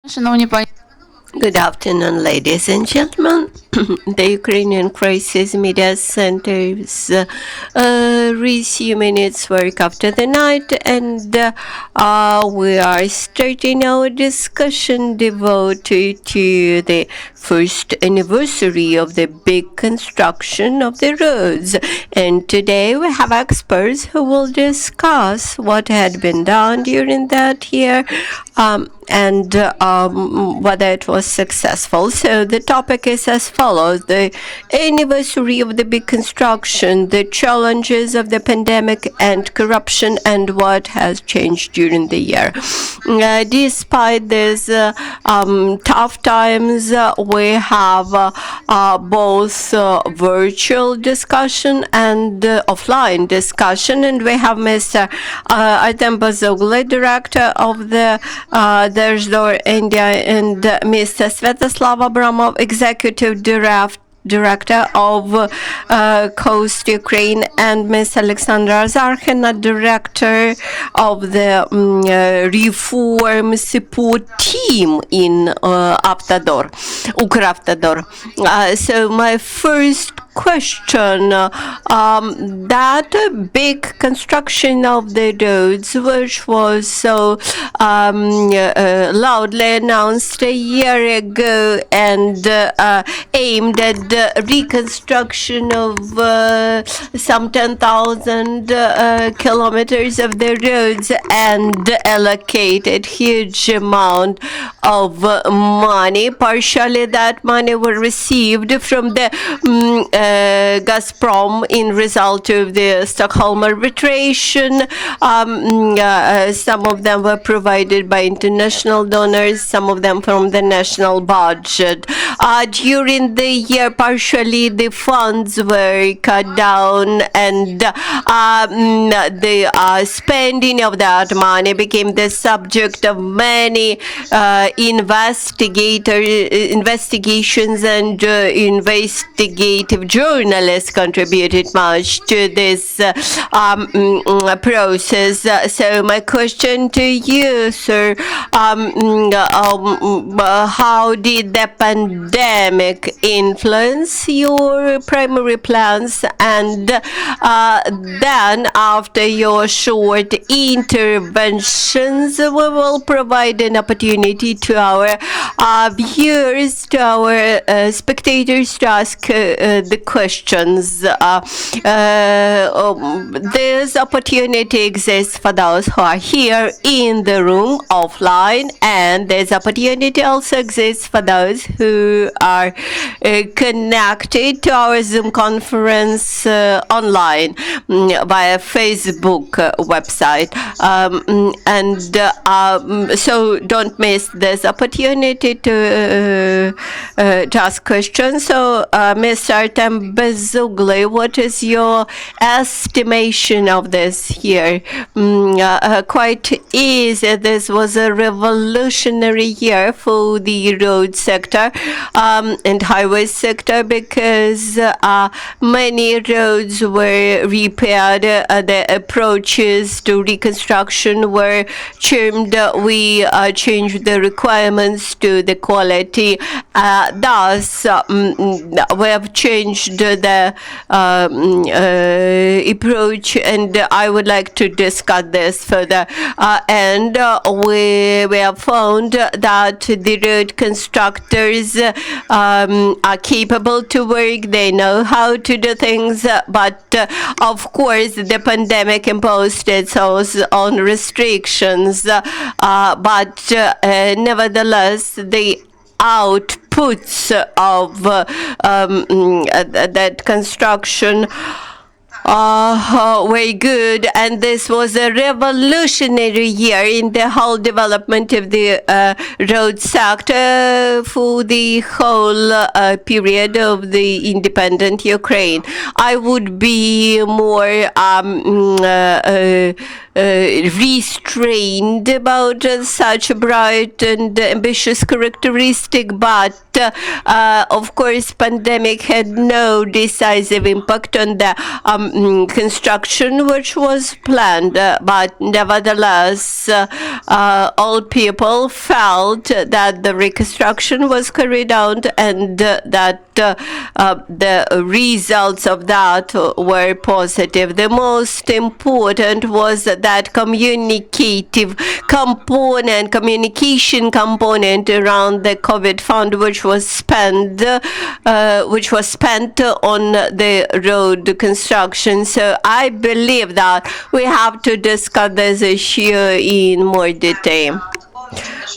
Шановні пані, Good afternoon, ladies and gentlemen. The Ukrainian Crisis Media Centers resuming its work after the night, and we are starting our discussion devoted to the first anniversary of the big construction of the roads. And today we have experts who will discuss what had been done during that year and whether it was successful. So the topic is as follows: the anniversary of the big construction, the challenges of the pandemic and corruption, and what has changed during the year. Despite these tough times, we have both virtual discussion and offline discussion, and we have Mr. Artem, Bezugliy, Director of the Bezugliy India, and Mr. Svyatoslav Abramov, Executive Director of Coast Ukraine, and Ms. Oleksandra Azarkhina, Director of the Reform Support Team in Ukravtodor. So my first question, that big construction of the roads, which was so loudly announced a year ago and aimed at the reconstruction of some 10,000 kilometers of the roads and allocated huge amount of money. Partially that money was received from the Gazprom in result of the Stockholm arbitration. Some of them were provided by international donors, some of them from the national budget. During the year, partially the funds were cut down, and the spending of that money became the subject of many investigations, and investigative journalists contributed much to this process. So my question to you, sir, how did the pandemic influence your primary plans? And then after your short interventions, we will provide an opportunity to our viewers, to our spectators, to ask the questions. This opportunity exists for those who are here in the room offline, and this opportunity also exists for those who are connected to our Zoom conference online via Facebook website. So don't miss this opportunity to ask questions. So Mr. Artem, Bezugliy, what is your estimation of this year? Quite easy. This was a revolutionary year for the road sector and highway sector, because many roads were repaired. The approaches to reconstruction were trimmed. We changed the requirements to the quality. Thus, we have changed the approach, and I would like to discuss this further. And we have found that the road constructors are capable to work. They know how to do things, but of course the pandemic imposed its own restrictions. But nevertheless, the outputs of that construction very good, and this was a revolutionary year in the whole development of the road sector for the whole period of the independent Ukraine. I would be more restrained about such a bright and ambitious characteristic, but of course pandemic had no decisive impact on the construction which was planned, but nevertheless, all people felt that the reconstruction was carried out and that the results of that were positive. The most important was that communication component around the COVID fund, which was spent on the road construction. So I believe that we have to discuss this issue in more detail.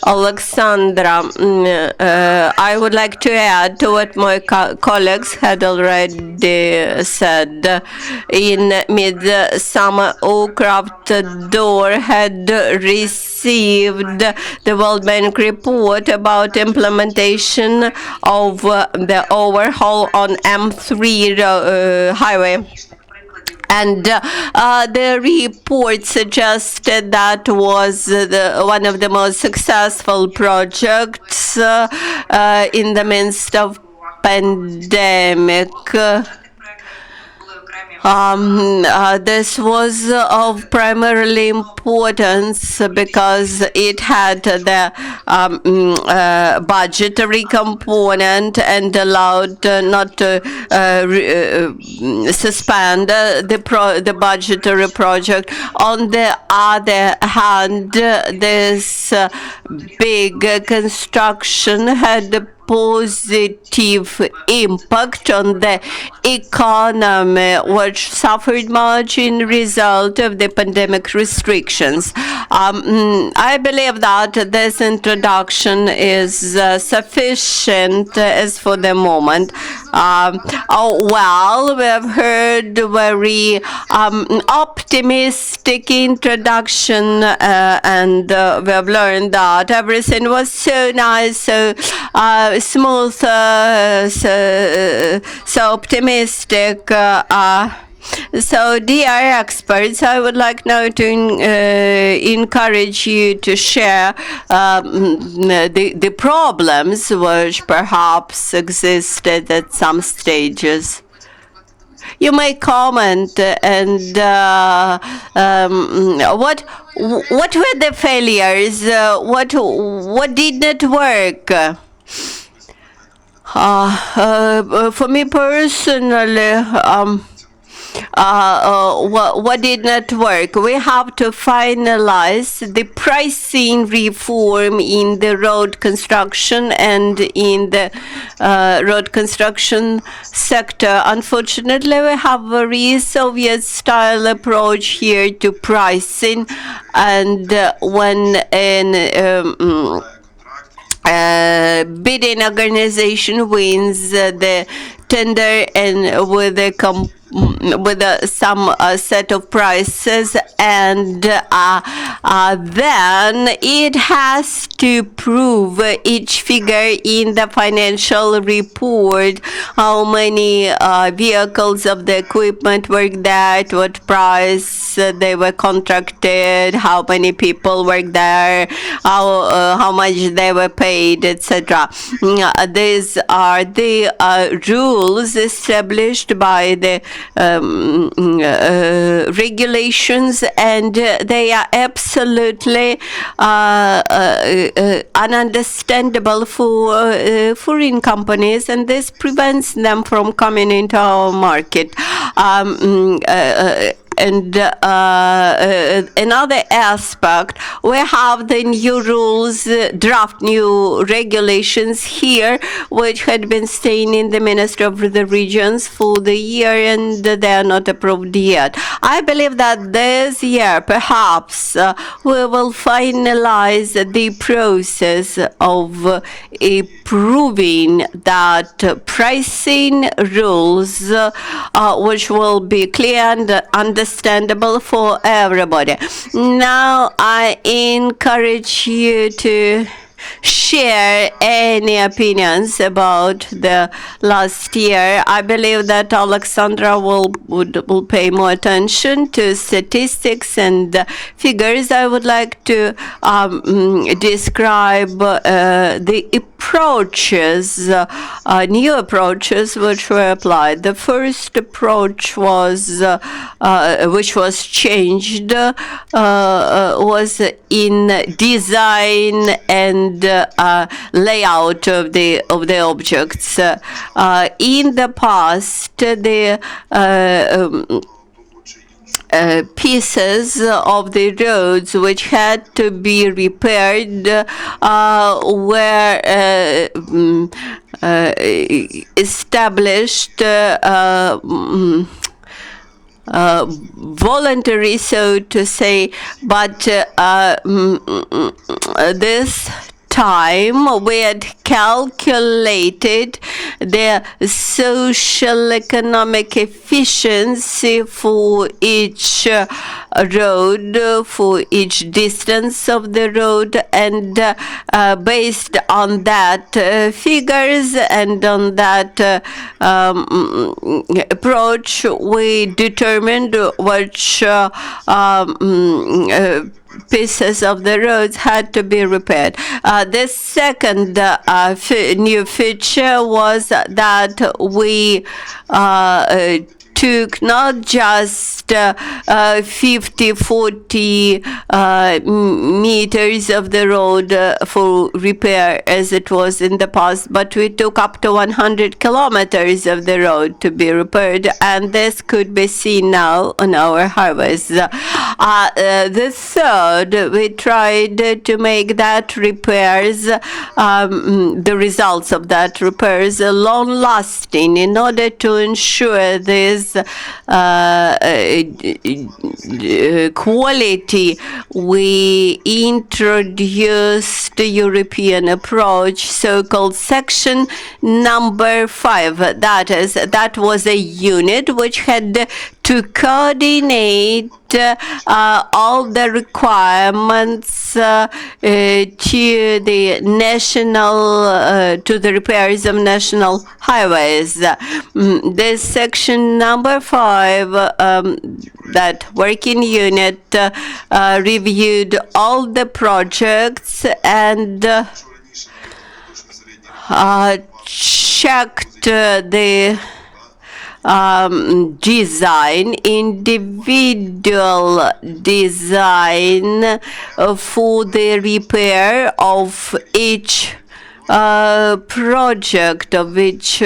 Oleksandra, I would like to add to what my colleagues had already said. In mid-summer, Ukravtodor had received the World Bank report about implementation of the overhaul on M3 highway. And the report suggested that was one of the most successful projects in the midst of pandemic. This was of primarily importance because it had the budgetary component and allowed not to suspend the budgetary project. On the other hand, this big construction had a positive impact on the economy, which suffered much in result of the pandemic restrictions. I believe that this introduction is sufficient as for the moment. Well, we have heard very optimistic introduction, and we have learned that everything was so nice, so smooth, so optimistic. So, dear experts, I would like now to encourage you to share the problems which perhaps existed at some stages. You may comment and what were the failures? What did not work? For me personally, what did not work? We have to finalize the pricing reform in the road construction and in the road construction sector. Unfortunately, we have a very Soviet-style approach here to pricing, and when an bidding organization wins the tender and with some set of prices, and then it has to prove each figure in the financial report, how many vehicles of the equipment worked there, at what price they were contracted, how many people worked there, how much they were paid, etc. These are the rules established by the regulations, and they are absolutely ununderstandable for foreign companies, and this prevents them from coming into our market. And another aspect, we have the new rules, draft new regulations here, which had been staying in the Ministry of the Regions for the year, and they are not approved yet. I believe that this year, perhaps, we will finalize the process of approving that pricing rules, which will be clear and understandable for everybody. Now I encourage you to share any opinions about the last year. I believe that Oleksandra will pay more attention to statistics and figures. I would like to describe the approaches, new approaches which were applied. The first approach was, which was changed, was in design and layout of the objects. In the past, the pieces of the roads which had to be repaired were established voluntary, so to say, but this time we had calculated the social economic efficiency for each road, for each distance of the road, and based on that figures and on that approach, we determined which pieces of the roads had to be repaired. The second new feature was that we took not just 50-40 meters of the road for repair as it was in the past, but we took up to 100 kilometers of the road to be repaired, and this could be seen now on our highways. The third, we tried to make that repairs, the results of that repairs, long-lasting in order to ensure this quality. We introduced the European approach, so-called section number 5. That was a unit which had to coordinate all the requirements to the national, to the repairs of national highways. This section number 5, that working unit reviewed all the projects and checked the design, individual design for the repair of each project, of each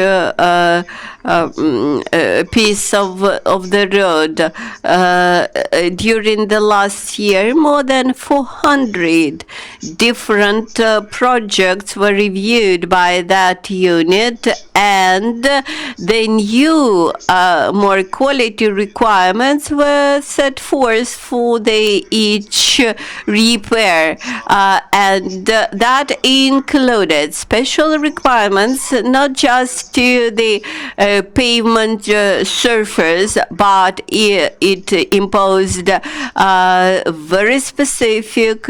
piece of the road. During the last year, more than 400 different projects were reviewed by that unit, and the new, more quality requirements were set forth for the each repair, and that included special requirements not just to the pavement surface, but it imposed very specific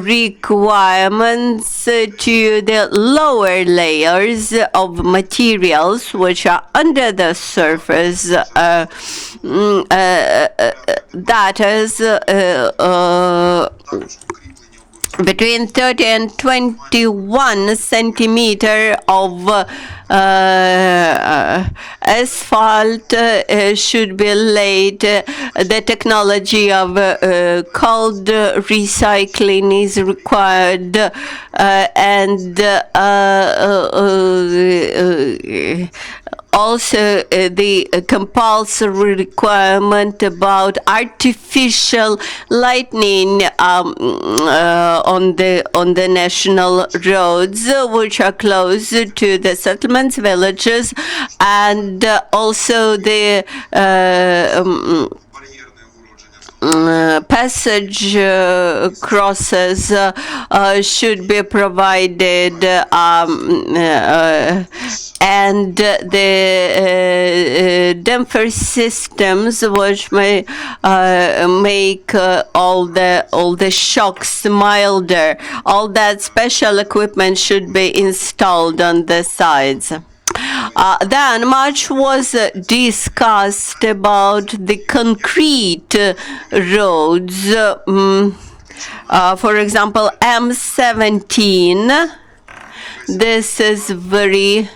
requirements to the lower layers of materials which are under the surface. That is between 30 and 21 centimeter of asphalt should be laid. The technology of cold recycling is required, and also the compulsory requirement about artificial lighting on the national roads which are close to the settlements, villages, and also the passage crosses should be provided, and the damper systems which may make all the shocks milder. All that special equipment should be installed on the sides. Then much was discussed about the concrete roads. For example, M17. This is very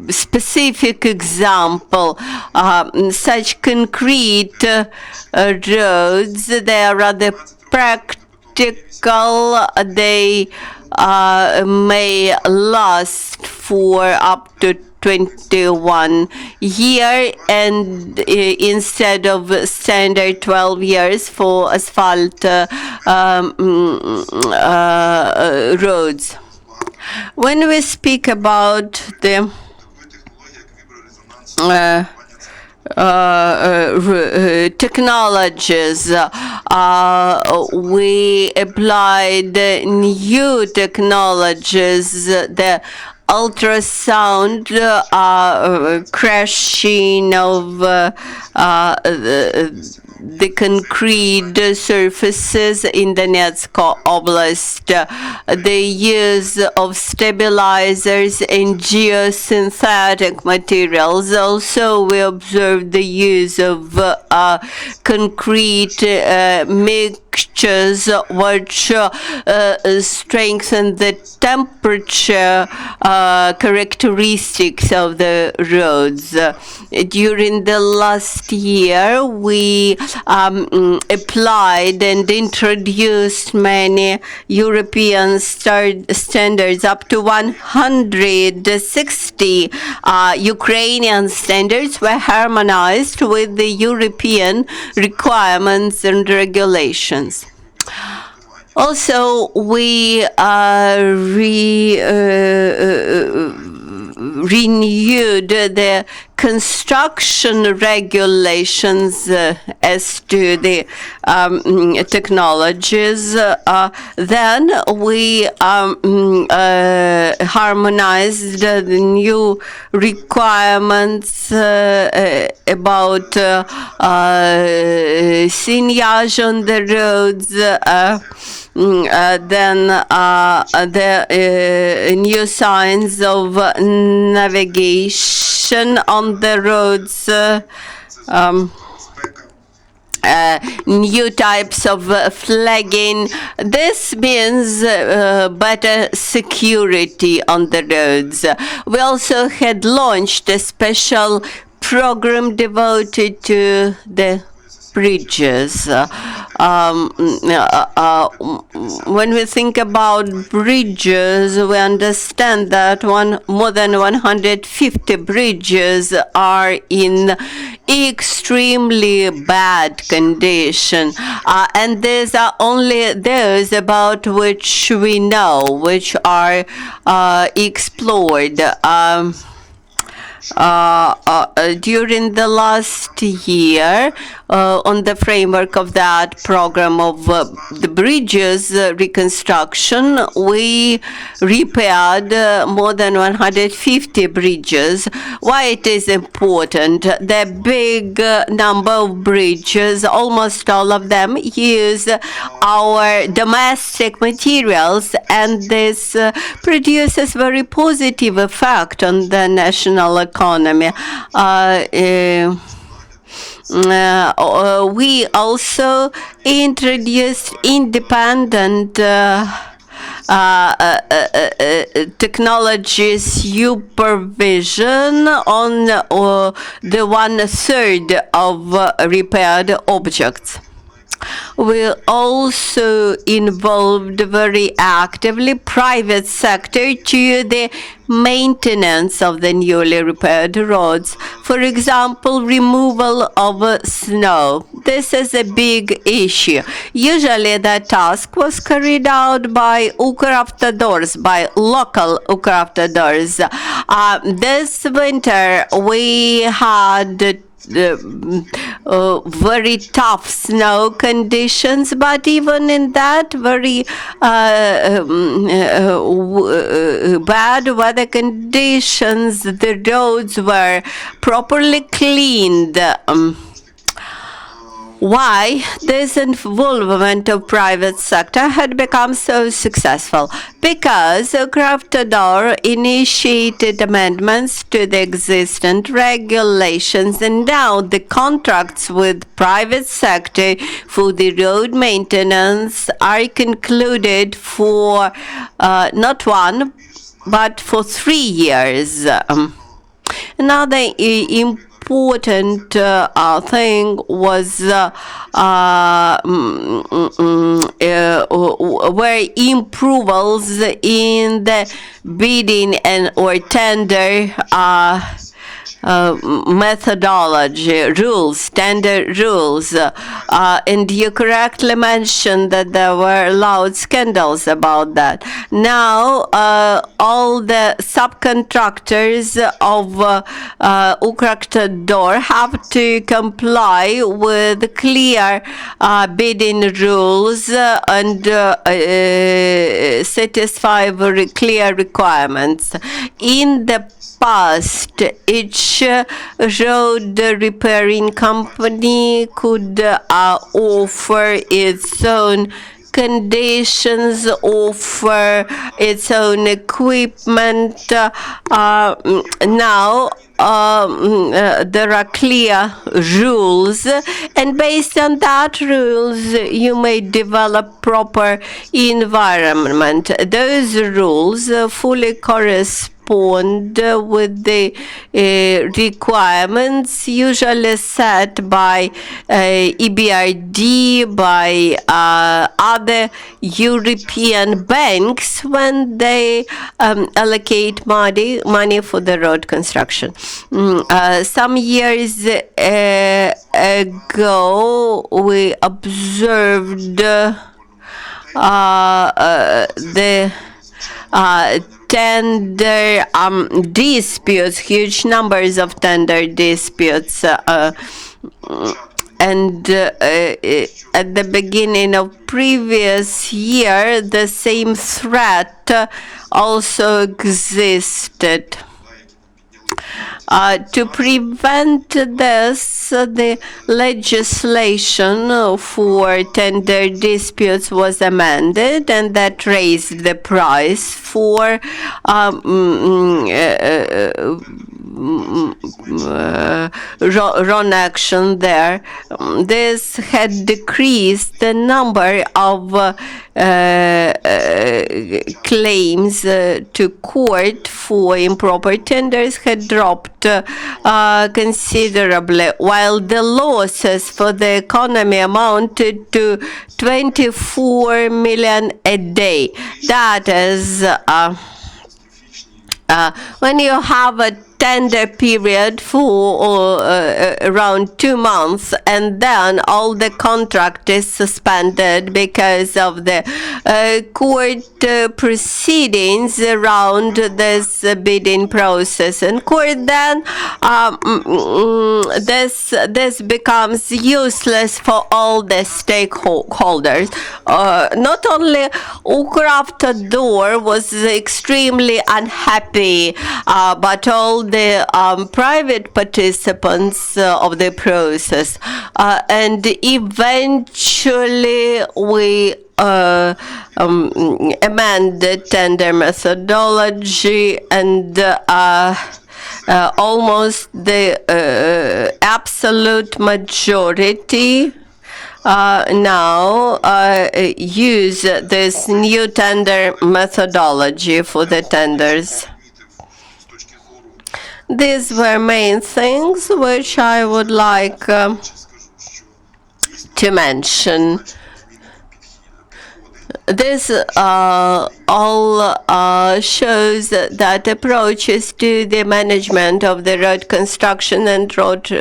specific example. Such concrete roads, they are rather practical. They may last for up to 21 years, and instead of standard 12 years for asphalt roads. When we speak about the technologies, we applied new technologies, the ultrasound crashing of the concrete surfaces in Donetsk Oblast, the use of stabilizers and geosynthetic materials. Also, we observed the use of concrete mixtures which strengthen the temperature characteristics of the roads. During the last year, we applied and introduced many European standards, up to 160 Ukrainian standards were harmonized with the European requirements and regulations. Also, we renewed the construction regulations as to the technologies. Then we harmonized the new requirements about signage on the roads. Then the new signs of navigation on the roads, new types of flagging. This means better security on the roads. We also had launched a special program devoted to the bridges. When we think about bridges, we understand that more than 150 bridges are in extremely bad condition, and these are only those about which we know, which are explored. During the last year, on the framework of that program of the bridges reconstruction, we repaired more than 150 bridges. Why it is important? The big number of bridges, almost all of them, use our domestic materials, and this produces very positive effect on the national economy. We also introduced independent technology supervision on the 1/3 of repaired objects. We also involved very actively private sector to the maintenance of the newly repaired roads. For example, removal of snow. This is a big issue. Usually that task was carried out by Ukravtodors, by local Ukravtodors. This winter we had very tough snow conditions, but even in that very bad weather conditions, the roads were properly cleaned. Why this involvement of private sector had become so successful? Because Ukravtodor initiated amendments to the existing regulations, and now the contracts with private sector for the road maintenance are concluded for not one but for 3 years. Another important thing was were improvements in the bidding and or tender methodology, rules, standard rules. And you correctly mentioned that there were loud scandals about that. Now, all the subcontractors of Ukravtodor have to comply with clear bidding rules and satisfy very clear requirements. In the past, each road repairing company could offer its own conditions, offer its own equipment. Now there are clear rules, and based on that rules you may develop proper environment. Those rules fully correspond with the requirements usually set by EBRD, by other European banks when they allocate money for the road construction. Some years ago, we observed the tender disputes, huge numbers of tender disputes. And at the beginning of previous year, the same threat also existed. To prevent this, the legislation for tender disputes was amended, and that raised the price for wrong action there. This had decreased the number of claims to court for improper tenders had dropped considerably, while the losses for the economy amounted to 24 million a day. That is when you have a tender period for around 2 months, and then all the contract is suspended because of the court proceedings around this bidding process. And court then this becomes useless for all the stakeholders. Not only Ukravtodor was extremely unhappy, but all the private participants of the process, and eventually we amend the tender methodology, and almost the absolute majority now use this new tender methodology for the tenders. These were main things which I would like to mention. This all shows that approaches to the management of the road construction and road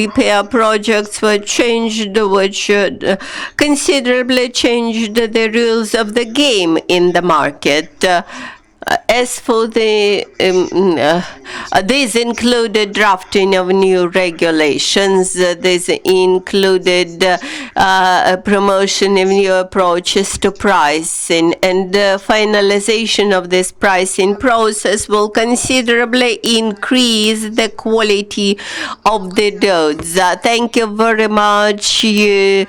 repair projects were changed, which considerably changed the rules of the game in the market. As for this included drafting of new regulations, this included promotion of new approaches to pricing, and finalization of this pricing process will considerably increase the quality of the roads. Thank you very much. You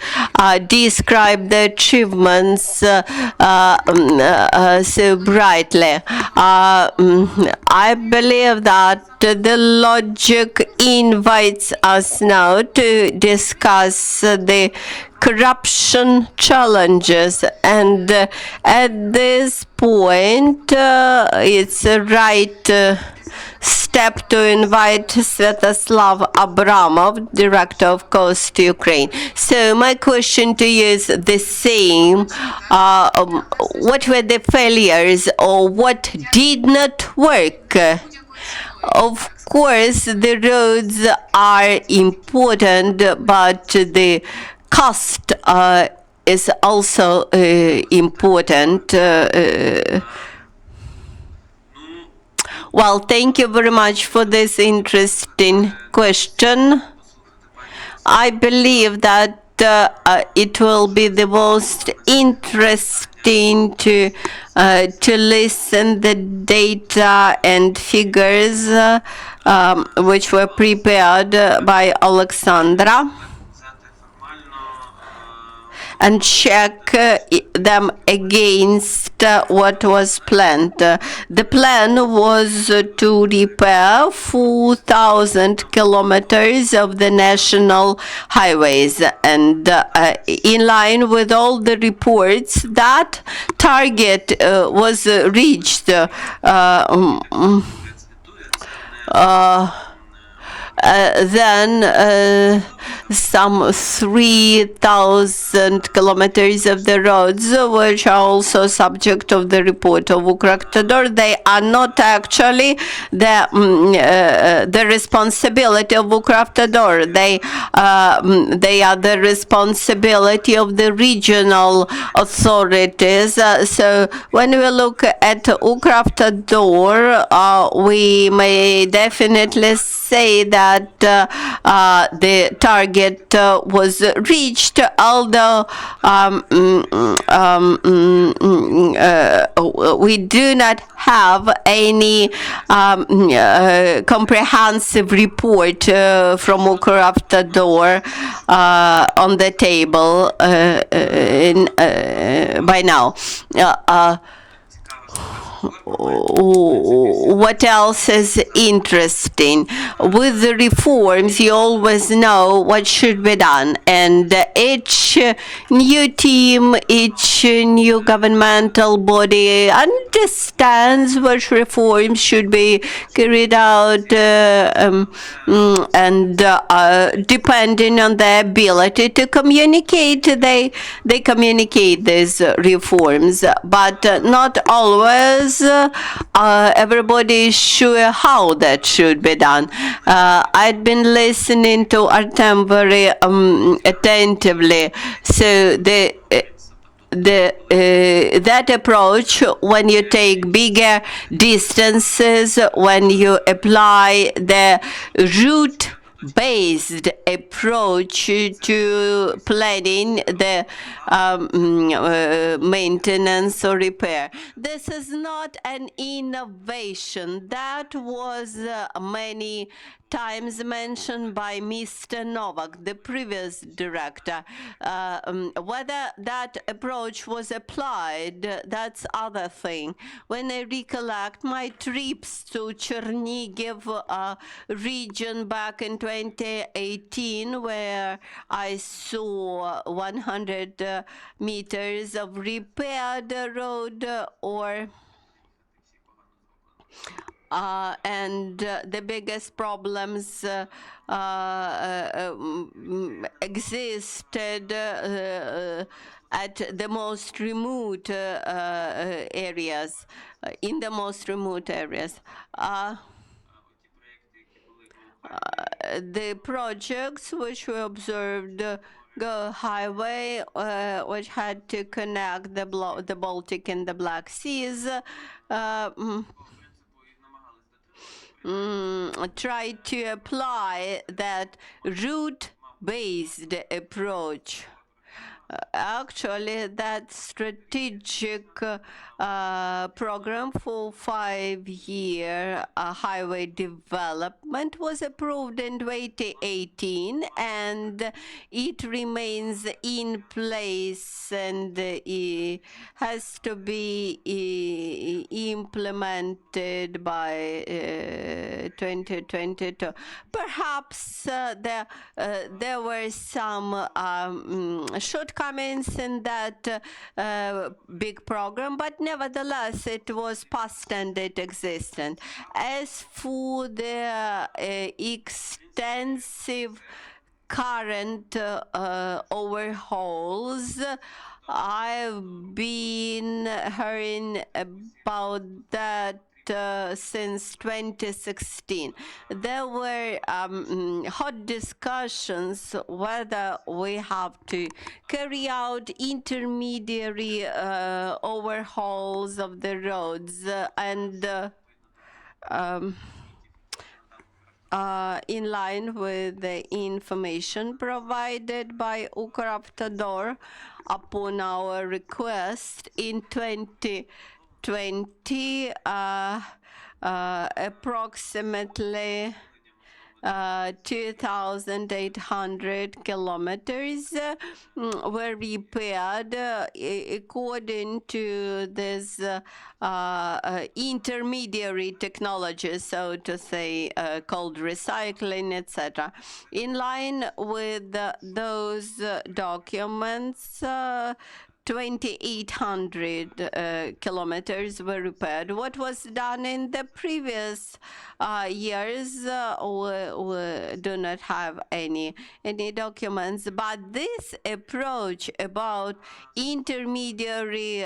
described the achievements so brightly. I believe that the logic invites us now to discuss the corruption challenges, and at this point it's a right step to invite Svyatoslav Abramov, Director of Coast Ukraine. So my question to you is the same. What were the failures, or what did not work? Of course, the roads are important, but the cost is also important. Well, thank you very much for this interesting question. I believe that it will be the most interesting to listen the data and figures which were prepared by Oleksandra, and check them against what was planned. The plan was to repair 4,000 kilometers of the national highways, and in line with all the reports, that target was reached. Then some 3,000 kilometers of the roads, which are also subject of the report of Ukravtodor, they are not actually the responsibility of Ukravtodor. They are the responsibility of the regional authorities. So when we look at Ukravtodor, we may definitely say that the target was reached, although we do not have any comprehensive report from Ukravtodor on the table by now. What else is interesting? With the reforms, you always know what should be done, and each new team, each new governmental body understands what reforms should be carried out, and depending on their ability to communicate, they communicate these reforms, but not always everybody is sure how that should be done. I'd been listening to Artem very attentively, so that approach, when you take bigger distances, when you apply the route-based approach to planning the maintenance or repair. This is not an innovation. That was many times mentioned by Mr. Novak, the previous director. Whether that approach was applied, that's other thing. When I recollect my trips to Chernigiv region back in 2018, where I saw 100 meters of repaired road, or and the biggest problems existed at the most remote areas, in the most remote areas. The projects which we observed highway, which had to connect the Baltic and the Black Seas, tried to apply that route-based approach. Actually, that strategic program for 5-year highway development was approved in 2018, and it remains in place and has to be implemented by 2022. Perhaps there were some shortcomings in that big program, but nevertheless it was passed and it existed. As for the extensive current overhauls, I've been hearing about that since 2016. There were hot discussions whether we have to carry out intermediary overhauls of the roads and in line with the information provided by Ukravtodor upon our request in 2020, approximately 2,800 kilometers were repaired according to this intermediary technology, so to say, called recycling, etc. In line with those documents, 2,800 kilometers were repaired. What was done in the previous years, we do not have any documents. But this approach about intermediary,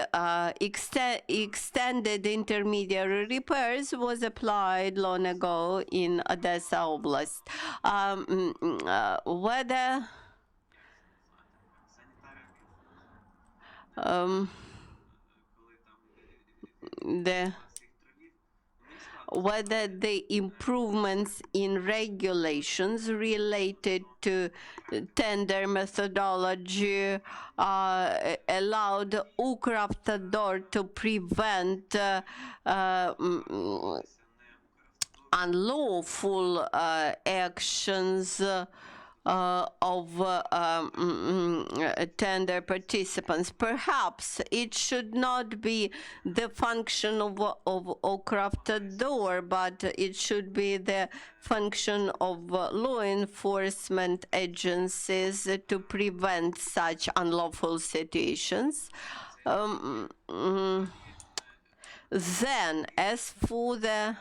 extended intermediary repairs was applied long ago in Odessa Oblast. Whether whether the improvements in regulations related to tender methodology allowed Ukravtodor to prevent unlawful actions of tender participants. Perhaps it should not be the function of Ukravtodor, but it should be the function of law enforcement agencies to prevent such unlawful situations. Then, as for the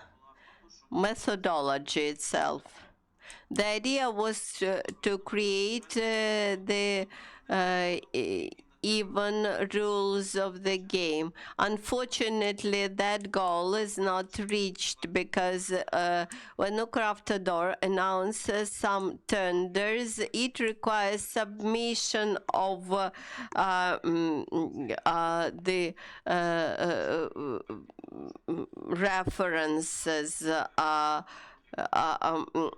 methodology itself, the idea was to create the even rules of the game. Unfortunately, that goal is not reached because when Ukravtodor announces some tenders, it requires submission of the references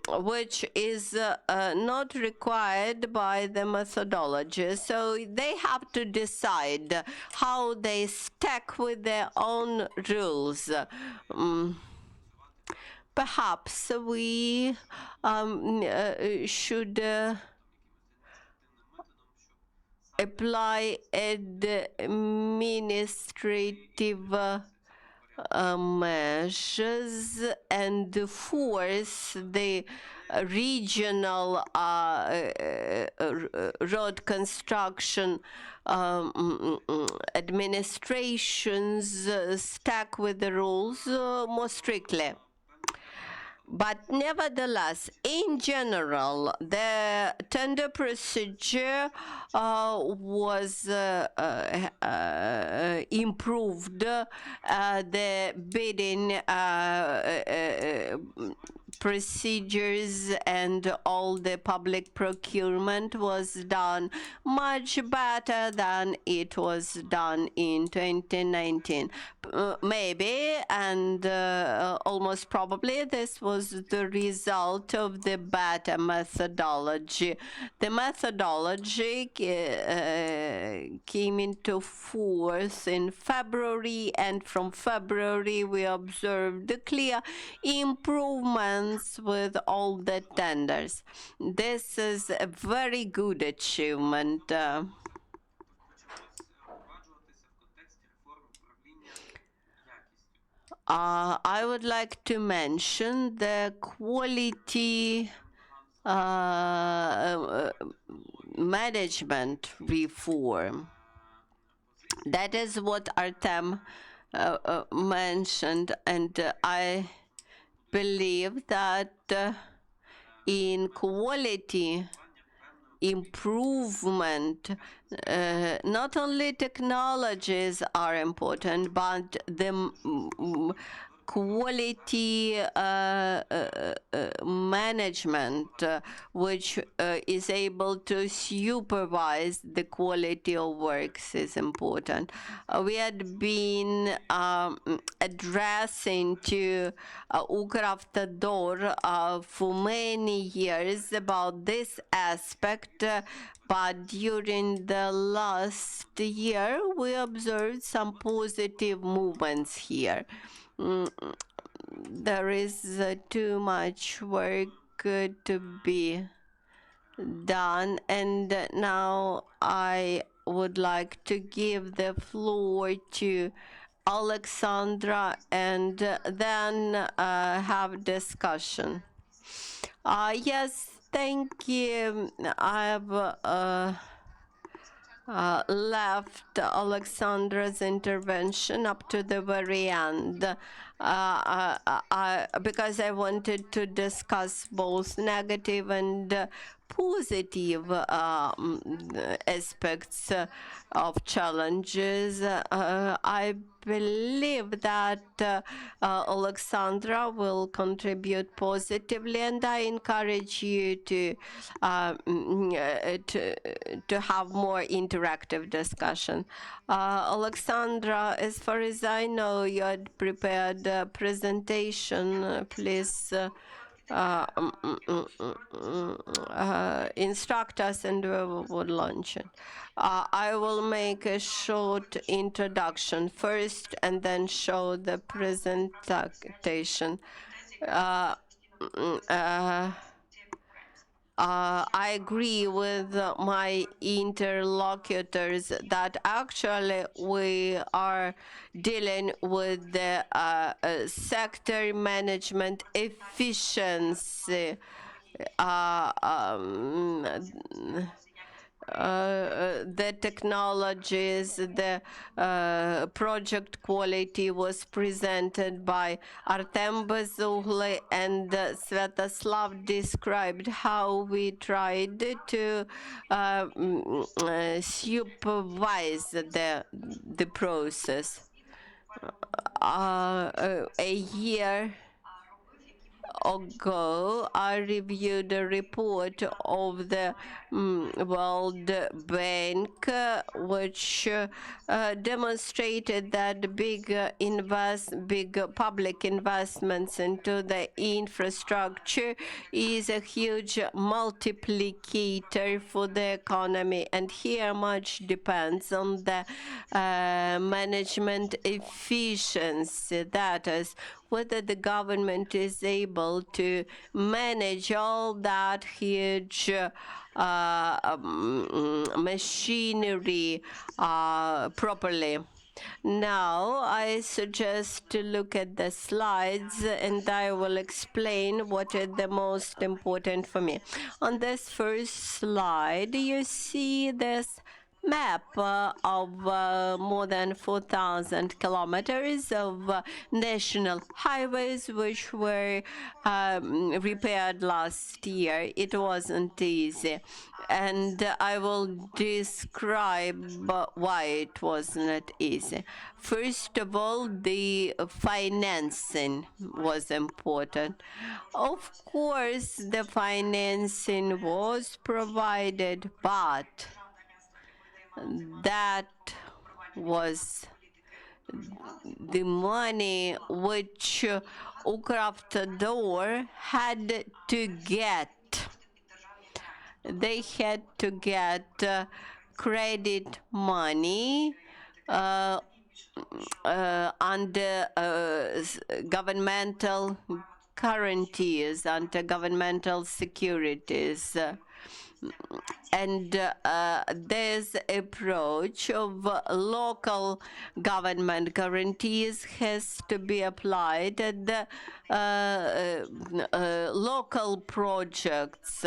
which is not required by the methodology. So they have to decide how they stack with their own rules. Perhaps we should apply administrative measures and force the regional road construction administrations stack with the rules more strictly. But nevertheless, in general, the tender procedure was improved. The bidding procedures and all the public procurement was done much better than it was done in 2019. Maybe and almost probably this was the result of the better methodology. The methodology came into force in February, and from February we observed the clear improvements with all the tenders. This is a very good achievement. I would like to mention the quality management reform. That is what Artem mentioned, and I believe that in quality improvement, not only technologies are important, but the quality management, which is able to supervise the quality of works, is important. We had been addressing to Ukravtodor for many years about this aspect, but during the last year we observed some positive movements here. There is too much work to be done, and now I would like to give the floor to Oleksandra and then have discussion. Yes, thank you. I've left Alexandra's intervention up to the very end because I wanted to discuss both negative and positive aspects of challenges. I believe that Oleksandra will contribute positively, and I encourage you to have more interactive discussion. Oleksandra, as far as I know, you had prepared a presentation. Please instruct us and we will launch it. I will make a short introduction first and then show the presentation. I agree with my interlocutors that actually we are dealing with the sector management efficiency. The technologies, the project quality was presented by Artem, Bezugliy, and Svyatoslav described how we tried to supervise the process. A year ago, I reviewed a report of the World Bank, which demonstrated that big public investments into the infrastructure is a huge multiplicator for the economy. And here much depends on the management efficiency, that is, whether the government is able to manage all that huge machinery properly. Now, I suggest to look at the slides and I will explain what is the most important for me. On this first slide, you see this map of more than 4,000 kilometers of national highways which were repaired last year. It wasn't easy, and I will describe why it was not easy. First of all, the financing was important. Of course, the financing was provided, but that was the money which Ukravtodor had to get. They had to get credit money under governmental guarantees, under governmental securities. And this approach of local government guarantees has to be applied at the local projects.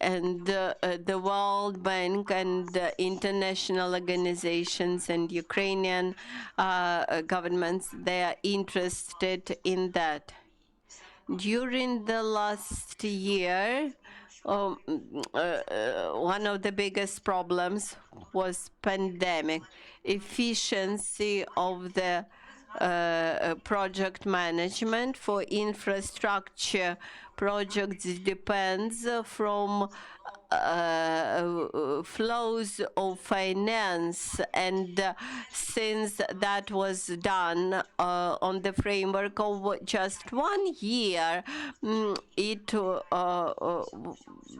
And the World Bank and international organizations and Ukrainian governments, they are interested in that. During the last year, one of the biggest problems was pandemic. Efficiency of the project management for infrastructure projects depends from flows of finance, and since that was done on the framework of just 1 year, it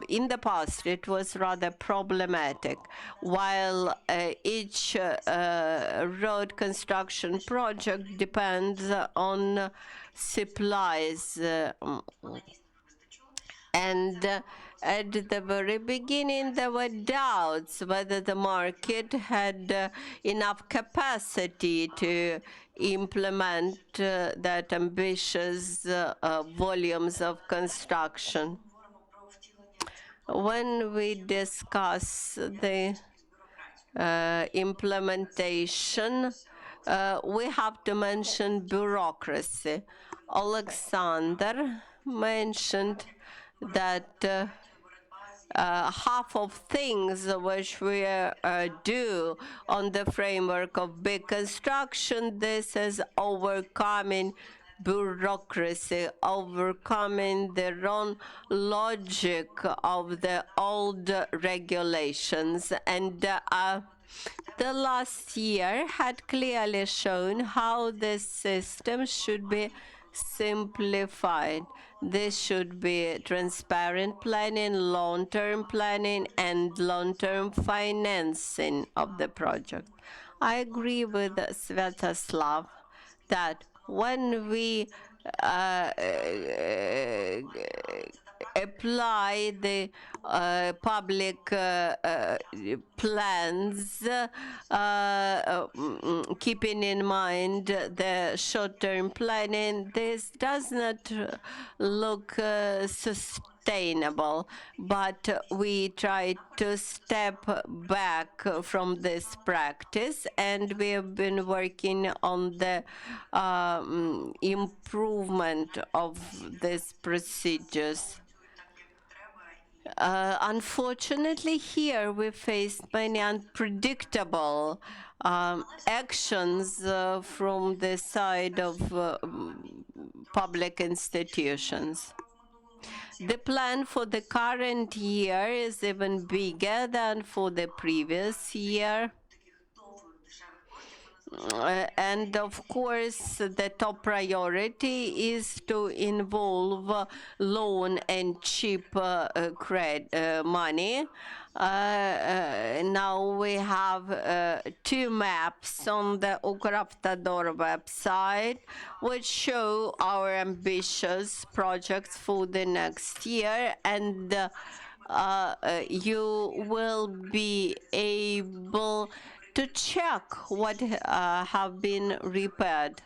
in the past it was rather problematic. While each road construction project depends on supplies. And at the very beginning, there were doubts whether the market had enough capacity to implement that ambitious volumes of construction. When we discuss the implementation, we have to mention bureaucracy. Oleksandr mentioned that half of things which we do on the framework of big construction, this is overcoming bureaucracy, overcoming the wrong logic of the old regulations. And the last year had clearly shown how this system should be simplified. This should be transparent planning, long-term planning, and long-term financing of the project. I agree with Svyatoslav that when we apply the public plans, keeping in mind the short-term planning, this does not look sustainable, but we try to step back from this practice, and we have been working on the improvement of these procedures. Unfortunately, here we faced many unpredictable actions from the side of public institutions. The plan for the current year is even bigger than for the previous year. And of course, the top priority is to involve loan and cheap credit money. Now we have 2 maps on the Ukravtodor website which show our ambitious projects for the next year, and you will be able to check what have been repaired.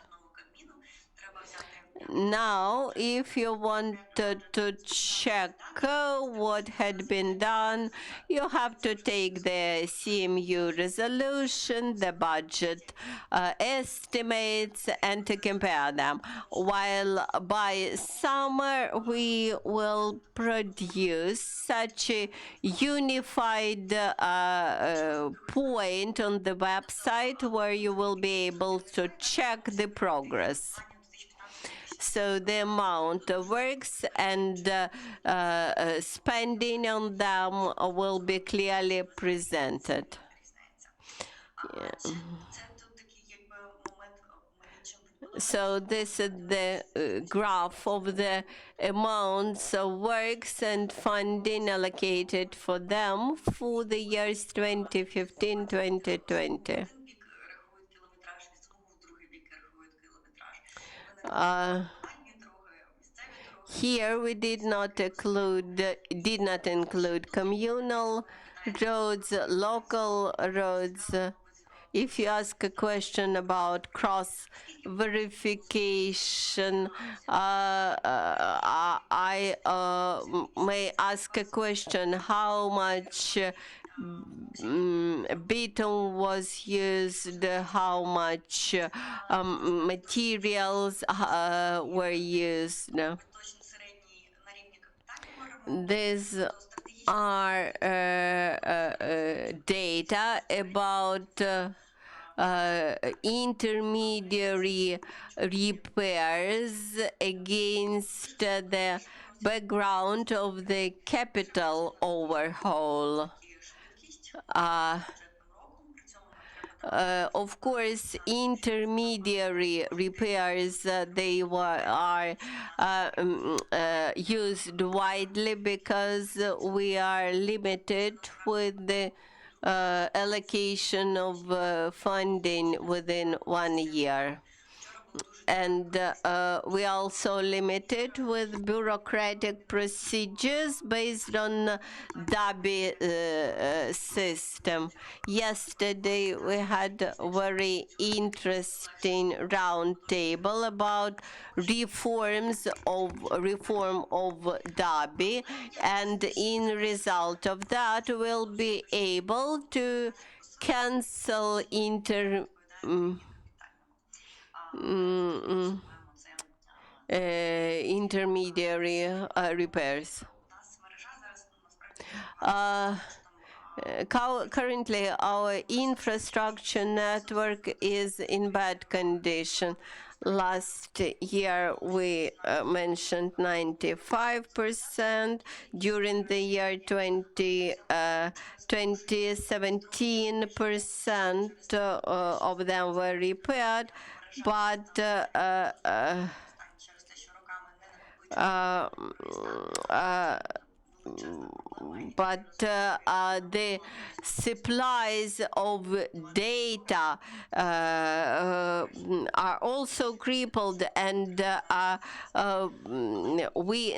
Now, if you wanted to check what had been done, you have to take the CMU resolution, the budget estimates, and to compare them. While by summer, we will produce such a unified point on the website where you will be able to check the progress. So the amount of works and spending on them will be clearly presented. Yeah. So this is the graph of the amounts of works and funding allocated for them for the years 2015-2020. Here we did not include communal roads, local roads. If you ask a question about cross verification, I may ask a question: how much beton was used, how much materials were used. These are data about intermediary repairs against the background of the capital overhaul. Of course, intermediary repairs are used widely because we are limited with the allocation of funding within 1 year. And we are also limited with bureaucratic procedures based on DABI system. Yesterday we had a very interesting roundtable about reform of DABI, and in result of that we'll be able to cancel intermediary repairs. Currently, our infrastructure network is in bad condition. Last year, we mentioned 95%. During the year 2017, 17% of them were repaired, but the supplies of data are also crippled, and we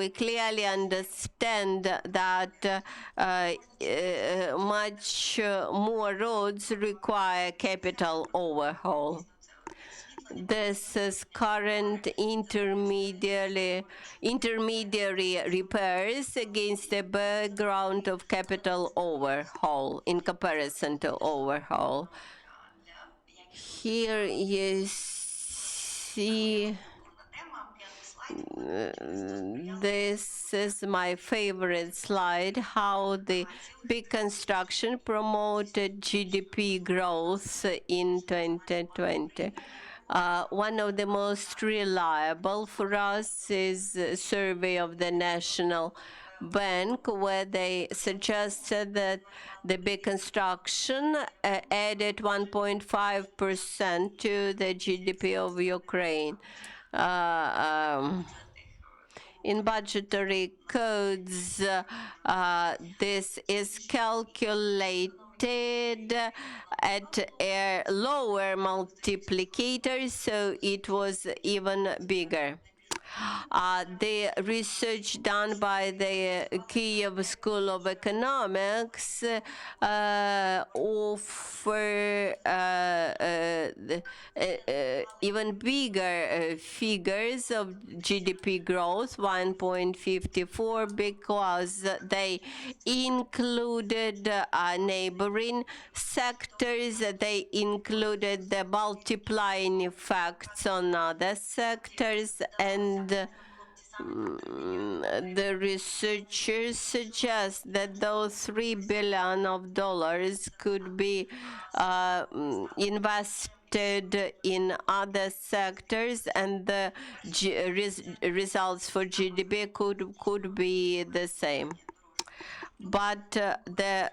clearly understand that much more roads require capital overhaul. This is current intermediary repairs against the background of capital overhaul in comparison to overhaul. Here you see, this is my favorite slide, how the big construction promoted GDP growth in 2020. One of the most reliable for us is a survey of the National Bank, where they suggested that the big construction added 1.5% to the GDP of Ukraine. In budgetary codes, this is calculated at a lower multiplicator, so it was even bigger. The research done by the Kiev School of Economics offer even bigger figures of GDP growth, 1.54, because they included neighboring sectors. They included the multiplying effects on other sectors, and the researchers suggest that those $3 billion could be invested in other sectors, and the results for GDP could be the same. But the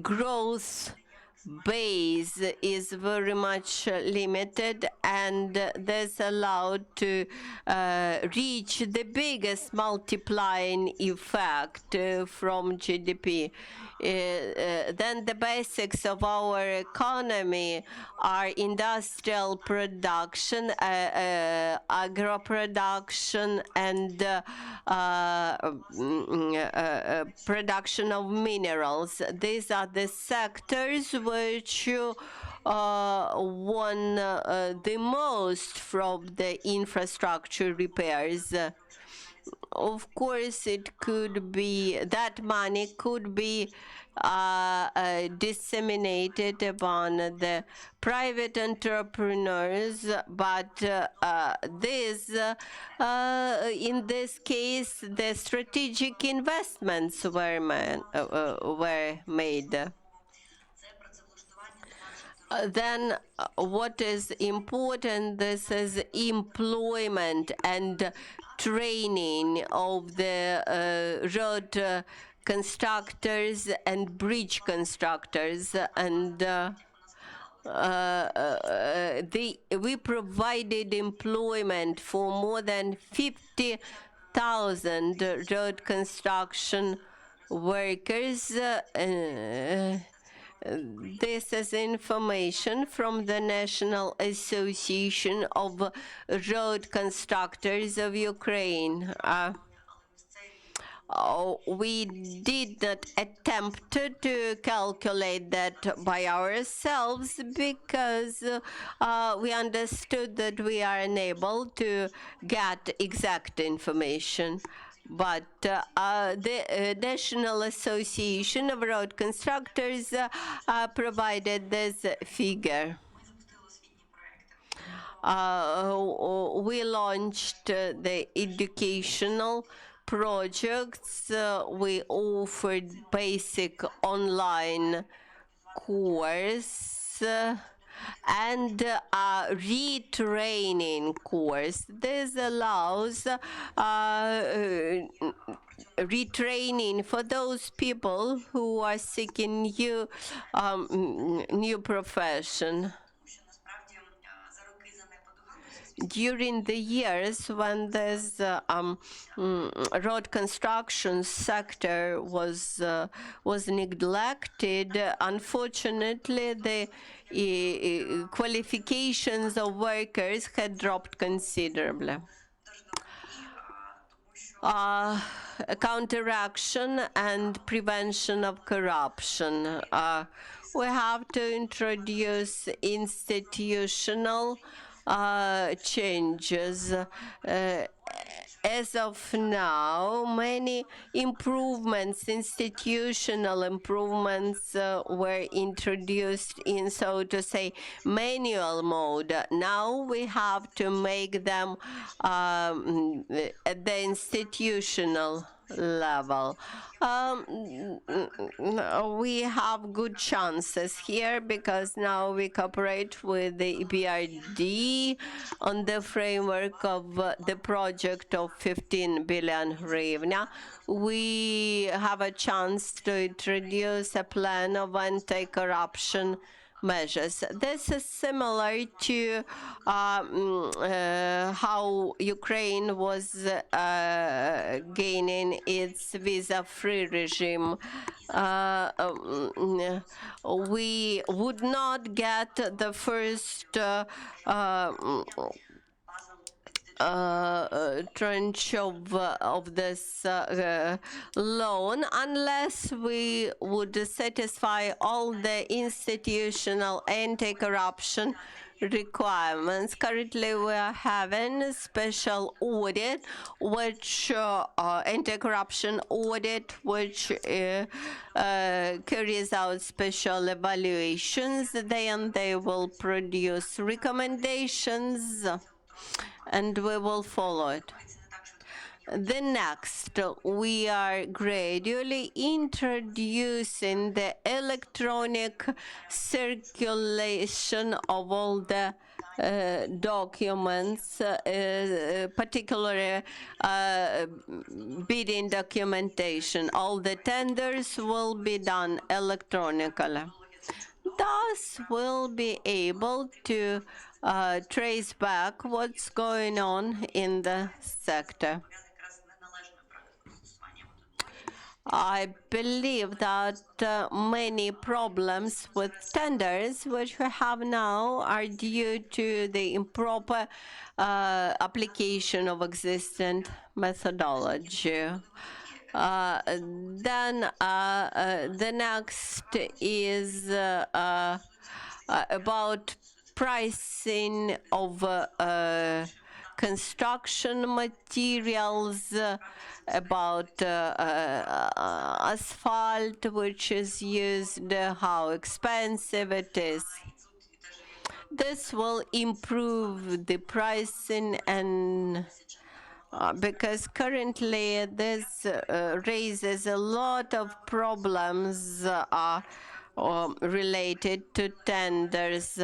growth base is very much limited, and this allowed to reach the biggest multiplying effect from GDP. Then the basics of our economy are industrial production, agro production, and production of minerals. These are the sectors which won the most from the infrastructure repairs. Of course, it could be that money could be disseminated upon the private entrepreneurs, but in this case, the strategic investments were made. Then what is important, this is employment and training of the road constructors and bridge constructors, and we provided employment for more than 50,000 road construction workers. This is information from the National Association of Road Constructors of Ukraine. We did not attempt to calculate that by ourselves, because we understood that we are unable to get exact information. But the National Association of Road Constructors provided this figure. We launched the educational projects. We offered basic online course and retraining course. This allows retraining for those people who are seeking new profession. During the years when this road construction sector was neglected, unfortunately, the qualifications of workers had dropped considerably. Counteraction and prevention of corruption. We have to introduce institutional changes. As of now, many improvements, institutional improvements, were introduced in, so to say, manual mode. Now we have to make them at the institutional level. We have good chances here, because now we cooperate with the EBRD on the framework of the project of 15 billion hryvnia. We have a chance to introduce a plan of anti-corruption measures. This is similar to how Ukraine was gaining its visa-free regime. We would not get the first tranche of this loan unless we would satisfy all the institutional anti-corruption requirements. Currently, we are having a special audit, which anti-corruption audit, which carries out special evaluations. Then they will produce recommendations, and we will follow it. The next, we are gradually introducing the electronic circulation of all the documents, particularly bidding documentation. All the tenders will be done electronically. Thus, we'll be able to trace back what's going on in the sector. I believe that many problems with tenders which we have now are due to the improper application of existing methodology. Then the next is about pricing of construction materials, about asphalt which is used, how expensive it is. This will improve the pricing, and because currently this raises a lot of problems related to tenders.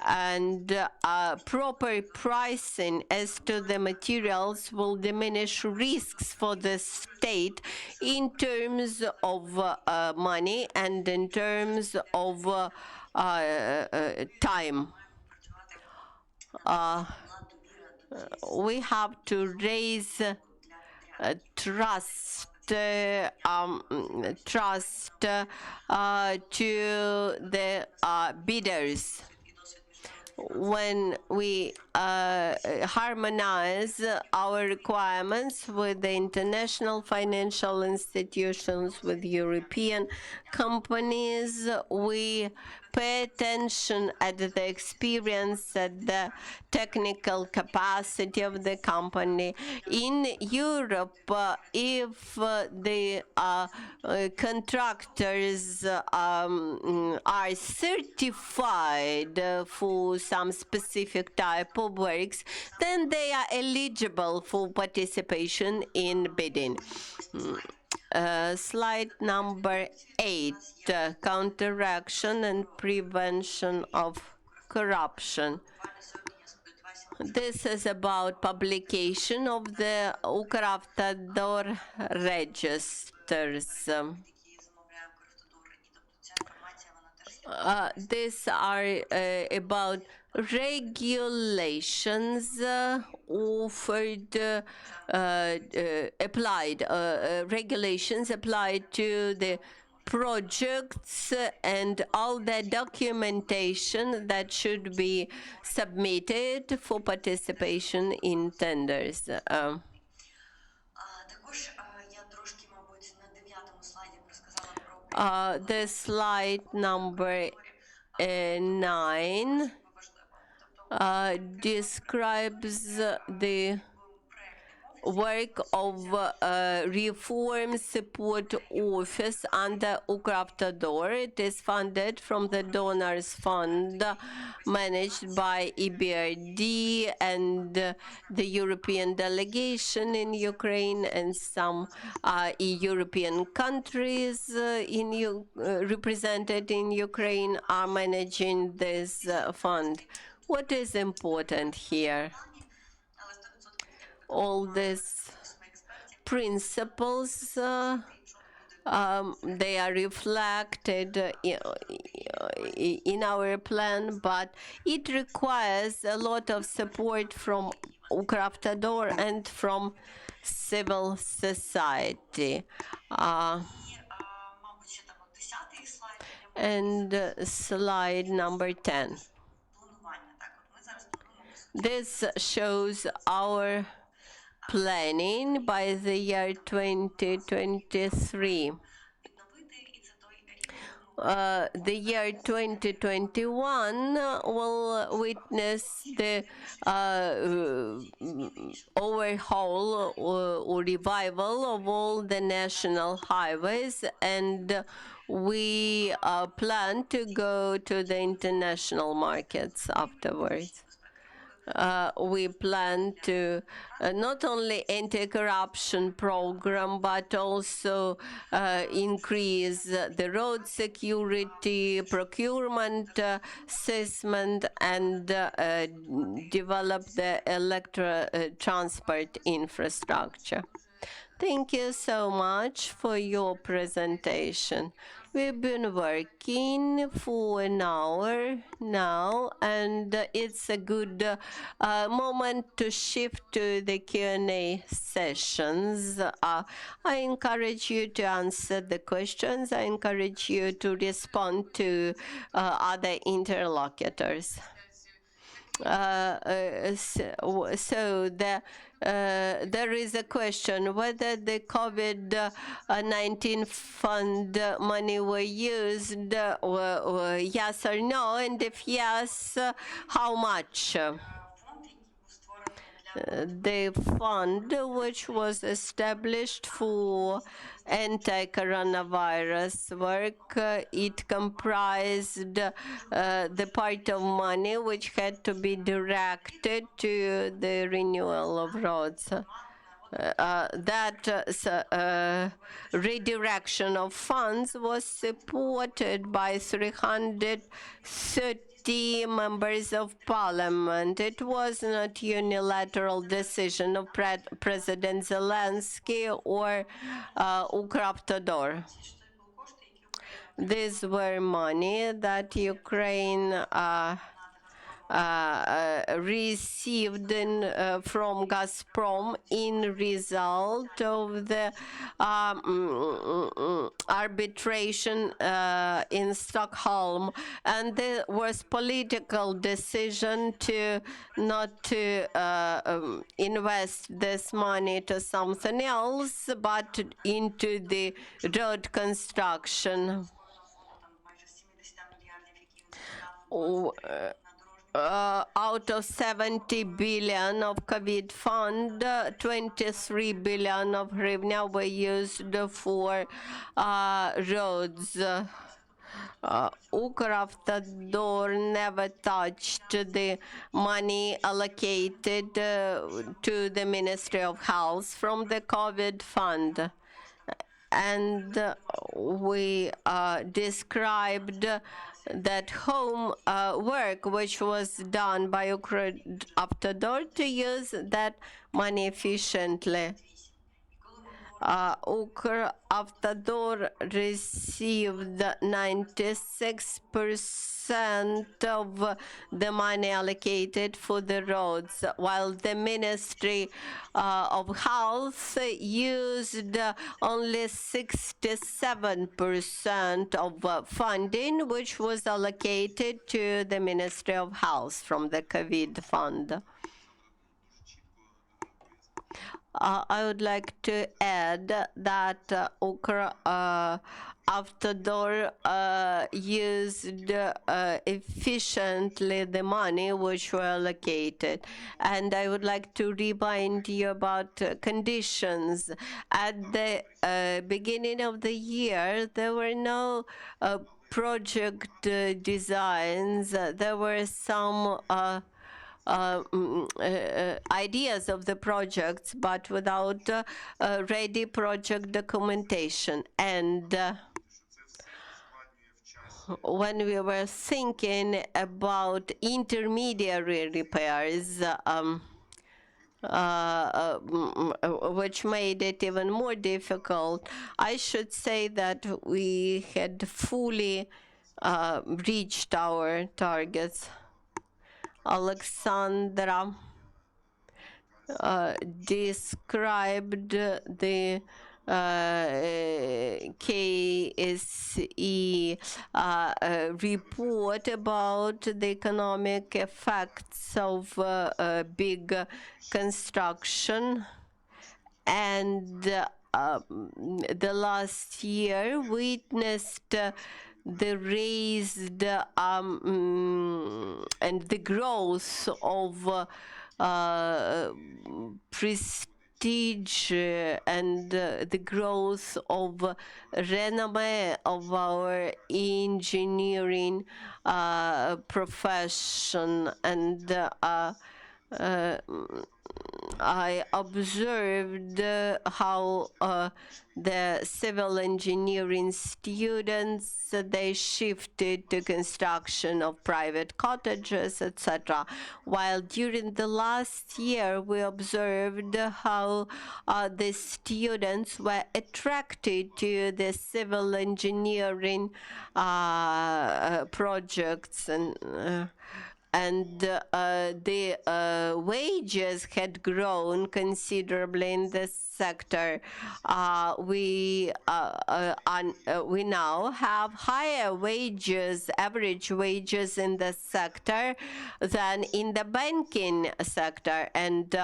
And proper pricing as to the materials will diminish risks for the state in terms of money and in terms of time. We have to raise trust to the bidders. When we harmonize our requirements with the international financial institutions, with European companies, we pay attention at the experience, at the technical capacity of the company. In Europe, if the contractors are certified for some specific type of works, then they are eligible for participation in bidding. Slide number 8, counteraction and prevention of corruption. This is about publication of the Ukravtodor registers. These are about regulations offered, applied, regulations applied to the projects and all the documentation that should be submitted for participation in tenders. The slide number 9 describes the work of Reform Support Office under Ukravtodor. It is funded from the Donors Fund, managed by EBRD and the European delegation in Ukraine, and some European countries represented in Ukraine are managing this fund. What is important here? All these principles, they are reflected in our plan, but it requires a lot of support from Ukravtodor and from civil society. And slide number 10. This shows our planning by the year 2023. The year 2021 will witness the overhaul or revival of all the national highways, and we plan to go to the international markets afterwards. We plan to not only anti-corruption program, but also increase the road security, procurement system, and develop the transport infrastructure. Thank you so much for your presentation. We've been working for an hour now, and it's a good moment to shift to the Q&A sessions. I encourage you to answer the questions. I encourage you to respond to other interlocutors. So there is a question whether the COVID-19 fund money were used, yes or no, and if yes, how much? The fund, which was established for anti-coronavirus work, it comprised the part of money which had to be directed to the renewal of roads. That redirection of funds was supported by 330 members of parliament. It was not unilateral decision of President Zelensky or Ukravtodor. These were money that Ukraine received from Gazprom in result of the arbitration in Stockholm, and there was political decision to not to invest this money to something else, but into the road construction. Out of 70 billion of COVID fund, 23 billion of hryvnia were used for roads. Ukravtodor never touched the money allocated to the Ministry of Health from the COVID fund. And we described that home work which was done by Ukravtodor to use that money efficiently. Ukravtodor received 96% of the money allocated for the roads, while the Ministry of Health used only 67% of funding, which was allocated to the Ministry of Health from the COVID fund. I would like to add that Ukravtodor used efficiently the money which were allocated. And I would like to remind you about conditions. At the beginning of the year, there were no project designs. There were some ideas of the projects, but without ready project documentation. And when we were thinking about intermediary repairs, which made it even more difficult, I should say that we had fully reached our targets. Oleksandra described the OSCE report about the economic effects of big construction, and the last year witnessed the raised and the growth of prestige and the growth of renommee of our engineering profession. And I observed how the civil engineering students, they shifted to construction of private cottages, etc. While during the last year, we observed how the students were attracted to the civil engineering projects, and the wages had grown considerably in this sector. We now have higher wages, average wages in the sector than in the banking sector, and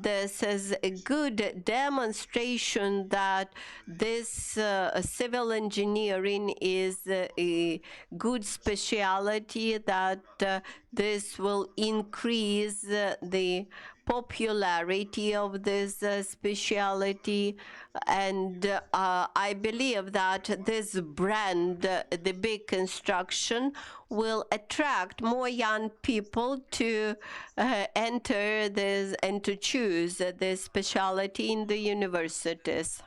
this is a good demonstration that this civil engineering is a good specialty, that this will increase the popularity of this specialty. And I believe that this brand, the big construction, will attract more young people to enter this and to choose this specialty in the universities.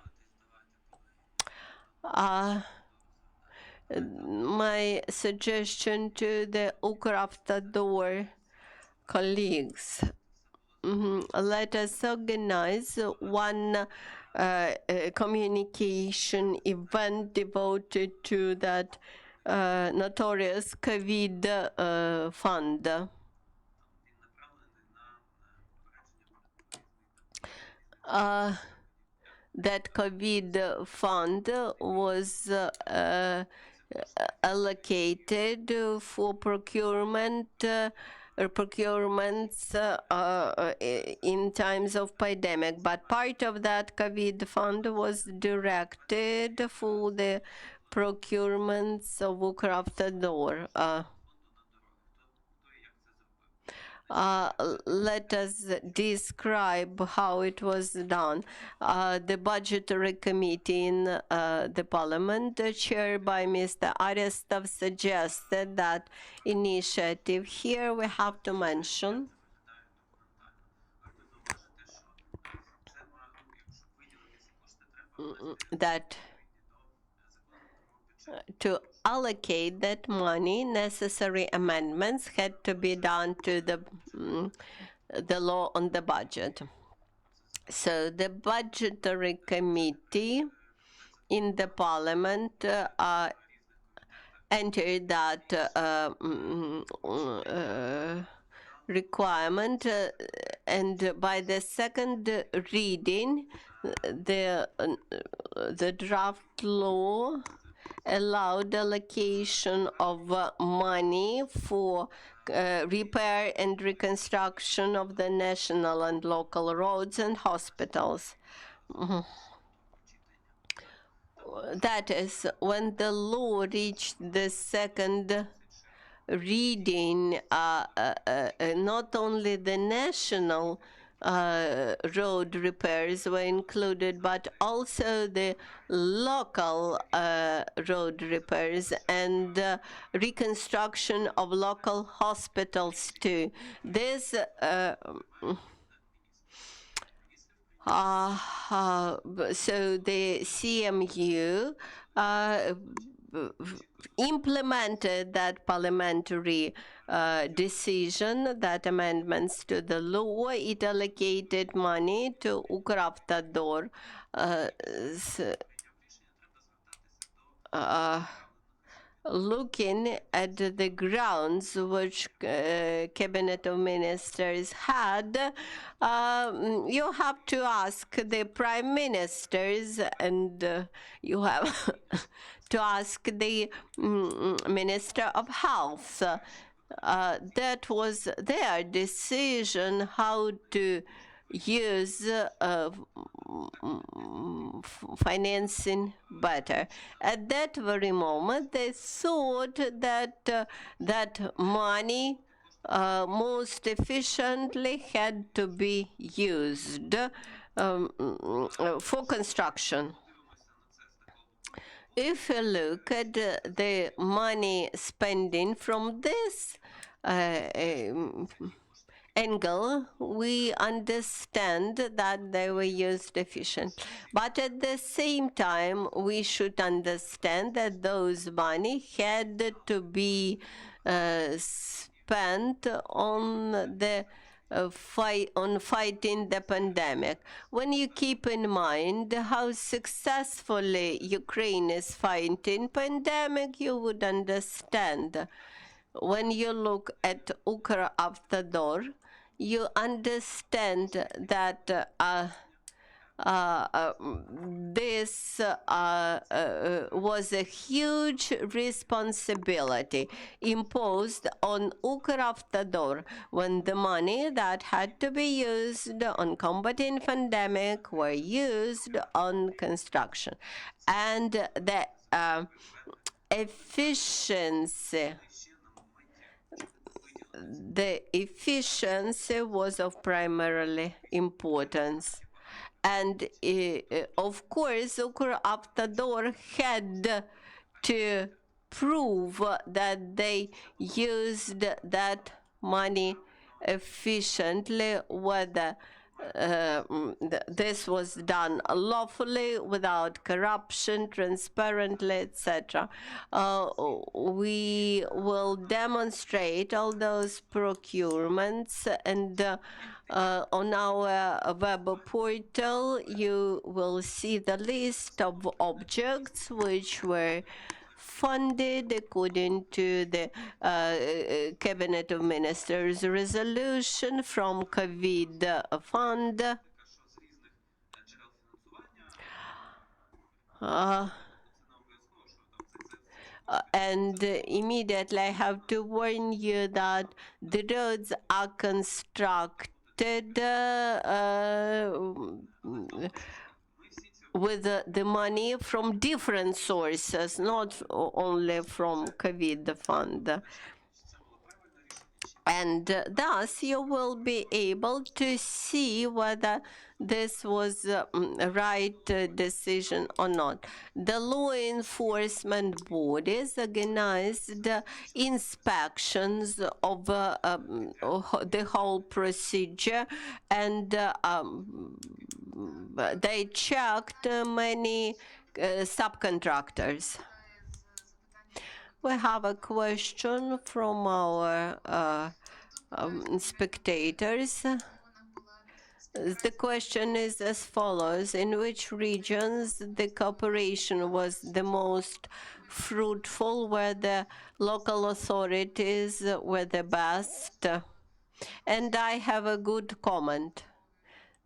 My suggestion to the Ukravtodor colleagues: let us organize one communication event devoted to that notorious COVID fund. That COVID fund was allocated for procurements in times of pandemic, but part of that COVID fund was directed for the procurements of Ukravtodor. Let us describe how it was done. The budgetary committee in the parliament, chaired by Mr. Artem, suggested that initiative. Here we have to mention that to allocate that money, necessary amendments had to be done to the law on the budget. So the budgetary committee in the parliament entered that requirement, and by the second reading, the draft law allowed allocation of money for repair and reconstruction of the national and local roads and hospitals. That is, when the law reached the second reading, not only the national road repairs were included, but also the local road repairs and reconstruction of local hospitals too. This so the CMU implemented that parliamentary decision, that amendments to the law. It allocated money to Ukravtodor. looking at the grounds which cabinet of ministers had, you have to ask the prime ministers, and you have to ask the minister of health. That was their decision how to use financing better. At that very moment, they thought that that money most efficiently had to be used for construction. If you look at the money spending from this angle, we understand that they were used efficiently. But at the same time, we should understand that those money had to be spent on the fighting the pandemic. When you keep in mind how successfully Ukraine is fighting pandemic, you would understand. When you look at Ukravtodor, you understand that this was a huge responsibility imposed on Ukravtodor when the money that had to be used on combating pandemic were used on construction. And the efficiency was of primarily importance. And of course, Ukravtodor had to prove that they used that money efficiently, whether this was done lawfully, without corruption, transparently, etc. We will demonstrate all those procurements, and on our web portal you will see the list of objects which were funded according to the Cabinet of Ministers resolution from COVID fund. And immediately I have to warn you that the roads are constructed with the money from different sources, not only from COVID fund. And thus you will be able to see whether this was a right decision or not. The law enforcement bodies organized inspections of the whole procedure, and they checked many subcontractors. We have a question from our spectators. The question is as follows: in which regions the cooperation was the most fruitful, where the local authorities were the best? And I have a good comment.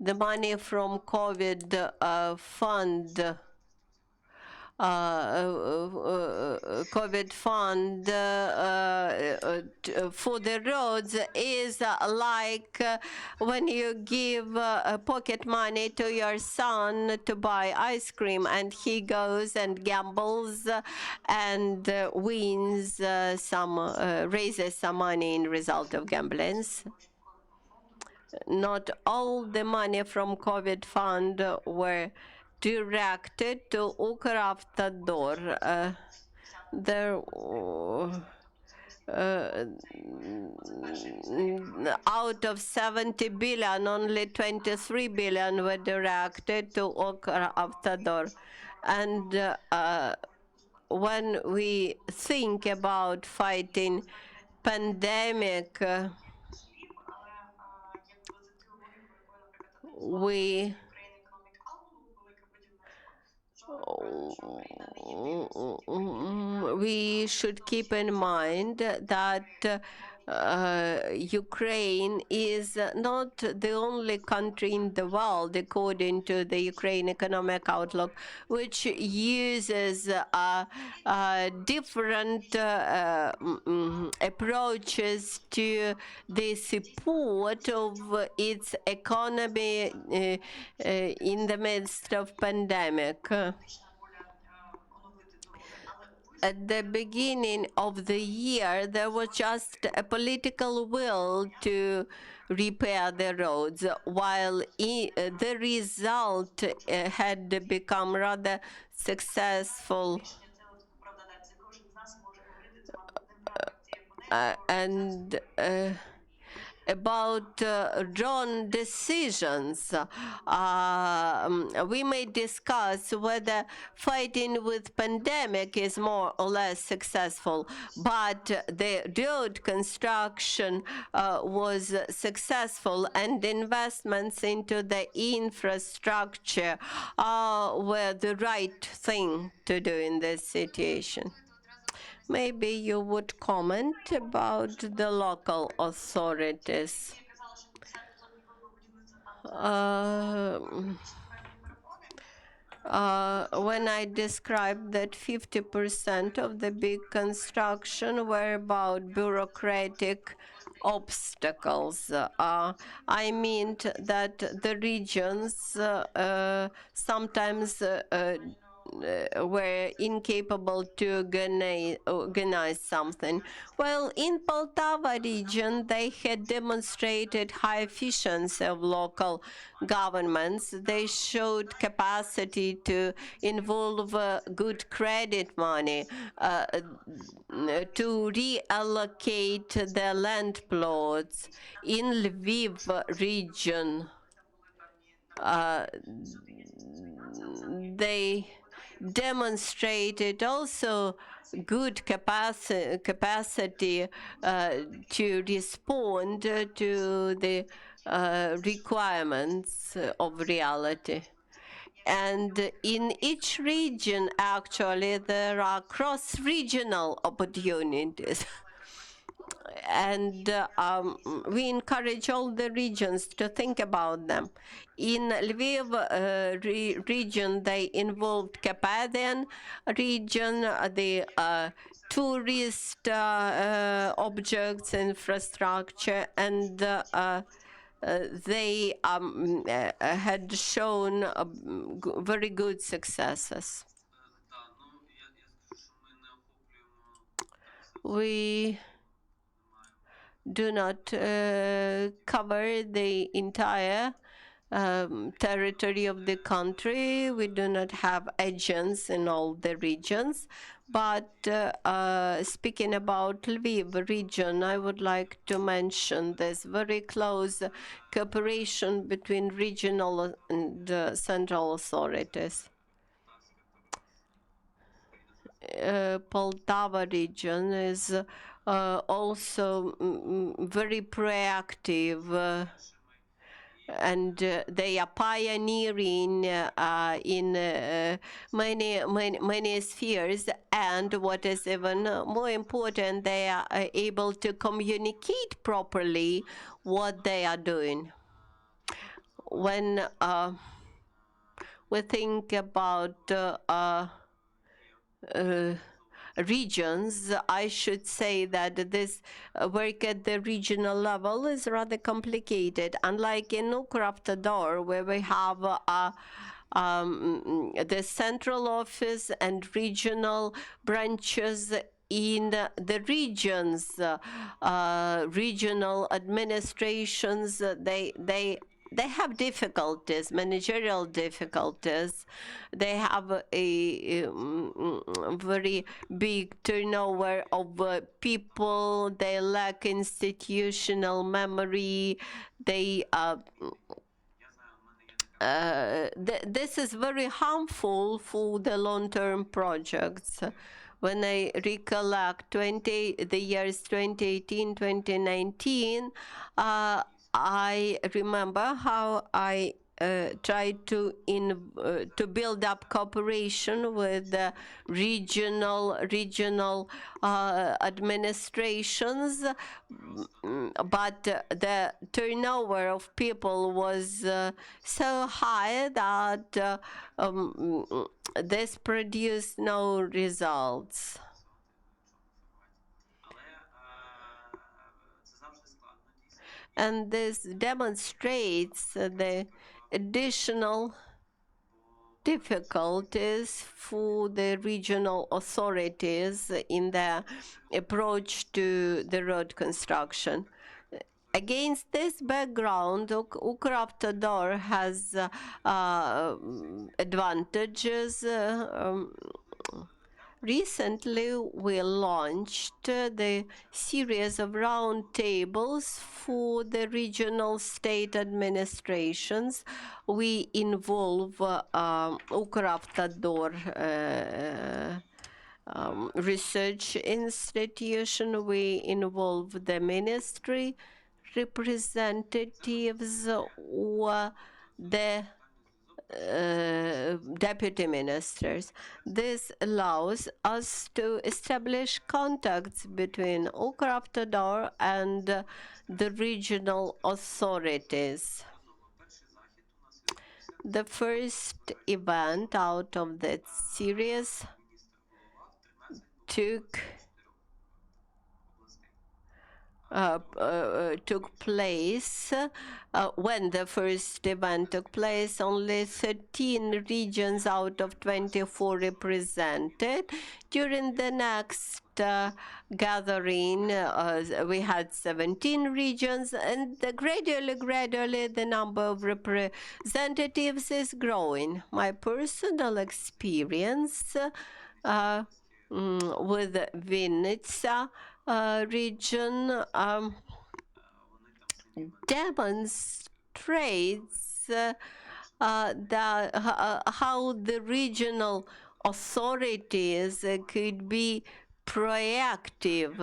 The money from COVID fund COVID fund for the roads is like when you give pocket money to your son to buy ice cream, and he goes and gambles and wins raises some money in result of gamblings. Not all the money from COVID fund were directed to Ukravtodor. There out of 70 billion, only 23 billion were directed to Ukravtodor. And when we think about fighting pandemic, we we should keep in mind that Ukraine is not the only country in the world, according to the Ukraine Economic Outlook, which uses different approaches to the support of its economy in the midst of pandemic. At the beginning of the year, there was just a political will to repair the roads, while the result had become rather successful. And about wrong decisions. We may discuss whether fighting with pandemic is more or less successful, but the road construction was successful, and investments into the infrastructure were the right thing to do in this situation. Maybe you would comment about the local authorities. When I described that 50% of the big construction were about bureaucratic obstacles, I meant that the regions sometimes were incapable to organize something. Well, in Poltava region, they had demonstrated high efficiency of local governments. They showed capacity to involve good credit money, to reallocate their land plots. In Lviv region, they demonstrated also good capacity to respond to the requirements of reality. And in each region, actually, there are cross-regional opportunities. And we encourage all the regions to think about them. In Lviv region, they involved Carpathian region, the tourist objects, infrastructure, and they had shown very good successes. We do not cover the entire territory of the country. We do not have agents in all the regions. But speaking about Lviv region, I would like to mention this very close cooperation between regional and central authorities. Poltava region is also very proactive, and they are pioneering in many spheres. And what is even more important, they are able to communicate properly what they are doing. When we think about regions, I should say that this work at the regional level is rather complicated. Unlike in Ukravtodor, where we have the central office and regional branches in the regions, regional administrations, they have difficulties, managerial difficulties. They have a very big turnover of people. They lack institutional memory. They this is very harmful for the long-term projects. When I recollect the years 2018, 2019, I remember how I try to build up cooperation with the regional administrations, but the turnover of people was so high that this produced no results. And this demonstrates the additional difficulties for the regional authorities in their approach to the road construction. Against this background, Ukravtodor has advantages. Recently, we launched the series of roundtables for the regional state administrations. We involve Ukravtodor research institution. We involve the ministry representatives or the deputy ministers. This allows us to establish contacts between Ukravtodor and the regional authorities. The first event out of that series took place. When the first event took place, only 13 regions out of 24 represented. During the next gathering, we had 17 regions, and gradually the number of representatives is growing. My personal experience with Vinnytsia region demonstrates how the regional authorities could be proactive.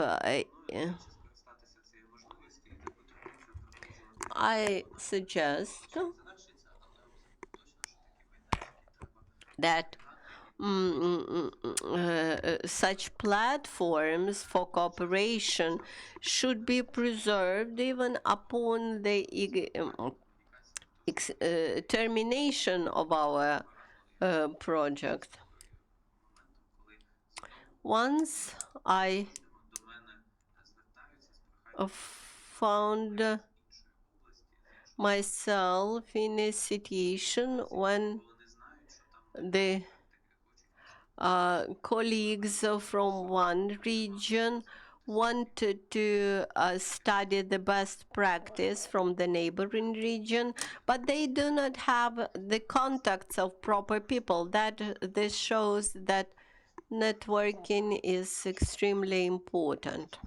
I suggest that such platforms for cooperation should be preserved even upon the termination of our project. Once I found myself in a situation when the colleagues from one region wanted to study the best practice from the neighboring region, but they do not have the contacts of proper people. This shows that networking is extremely important.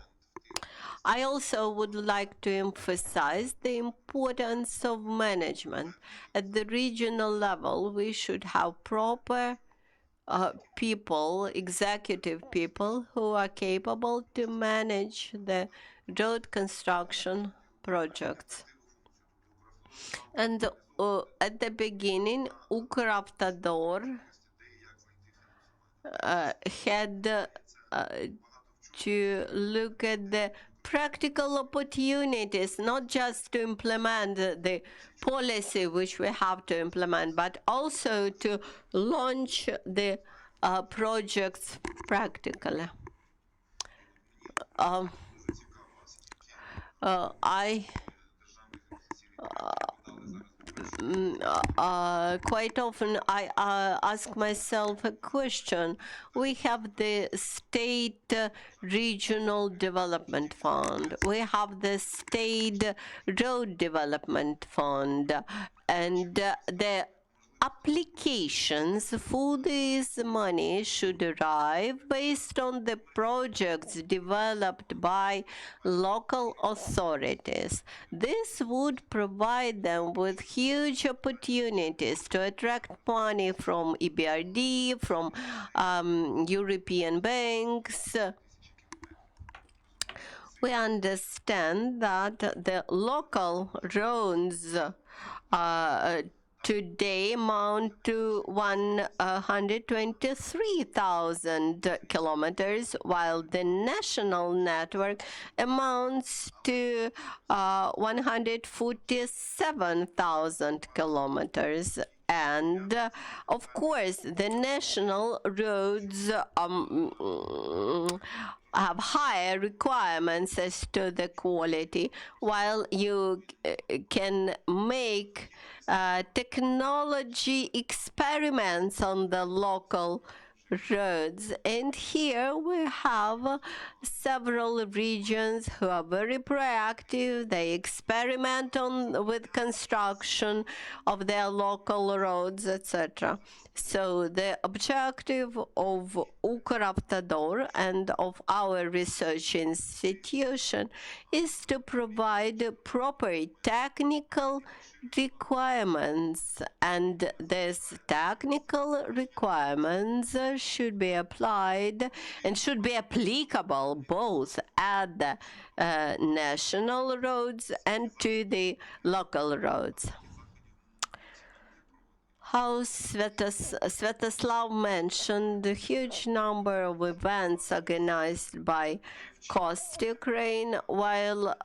I also would like to emphasize the importance of management. At the regional level, we should have proper people, executive people, who are capable to manage the road construction projects. And at the beginning, Ukravtodor had to look at the practical opportunities, not just to implement the policy which we have to implement, but also to launch the projects practically. Quite often I ask myself a question. We have the State Regional Development Fund. We have the State Road Development Fund. And the applications for this money should arrive based on the projects developed by local authorities. This would provide them with huge opportunities to attract money from EBRD, from European banks. We understand that the local roads today amount to 123,000 kilometers, while the national network amounts to 147,000 kilometers. And of course, the national roads have higher requirements as to the quality, while you can make technology experiments on the local roads. And here we have several regions who are very proactive. They experiment with construction of their local roads, etc. So the objective of Ukravtodor and of our research institution is to provide proper technical requirements, and these technical requirements should be applied and should be applicable both at the national roads and to the local roads. How Svyatoslav mentioned, the huge number of events organized by Coast Ukraine, while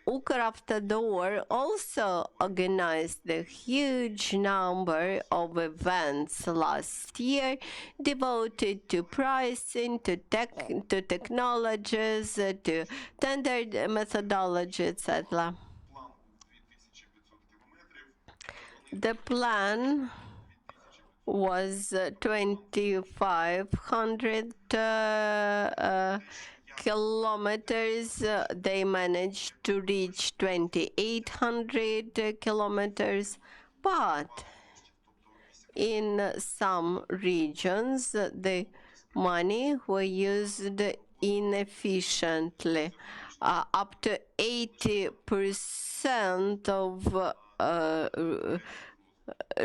Ukravtodor also organized a huge number of events last year devoted to pricing, to technologies, to tender methodology, etc. The plan was 2,500 kilometers. They managed to reach 2,800 kilometers, but in some regions the money was used inefficiently. Up to 80% of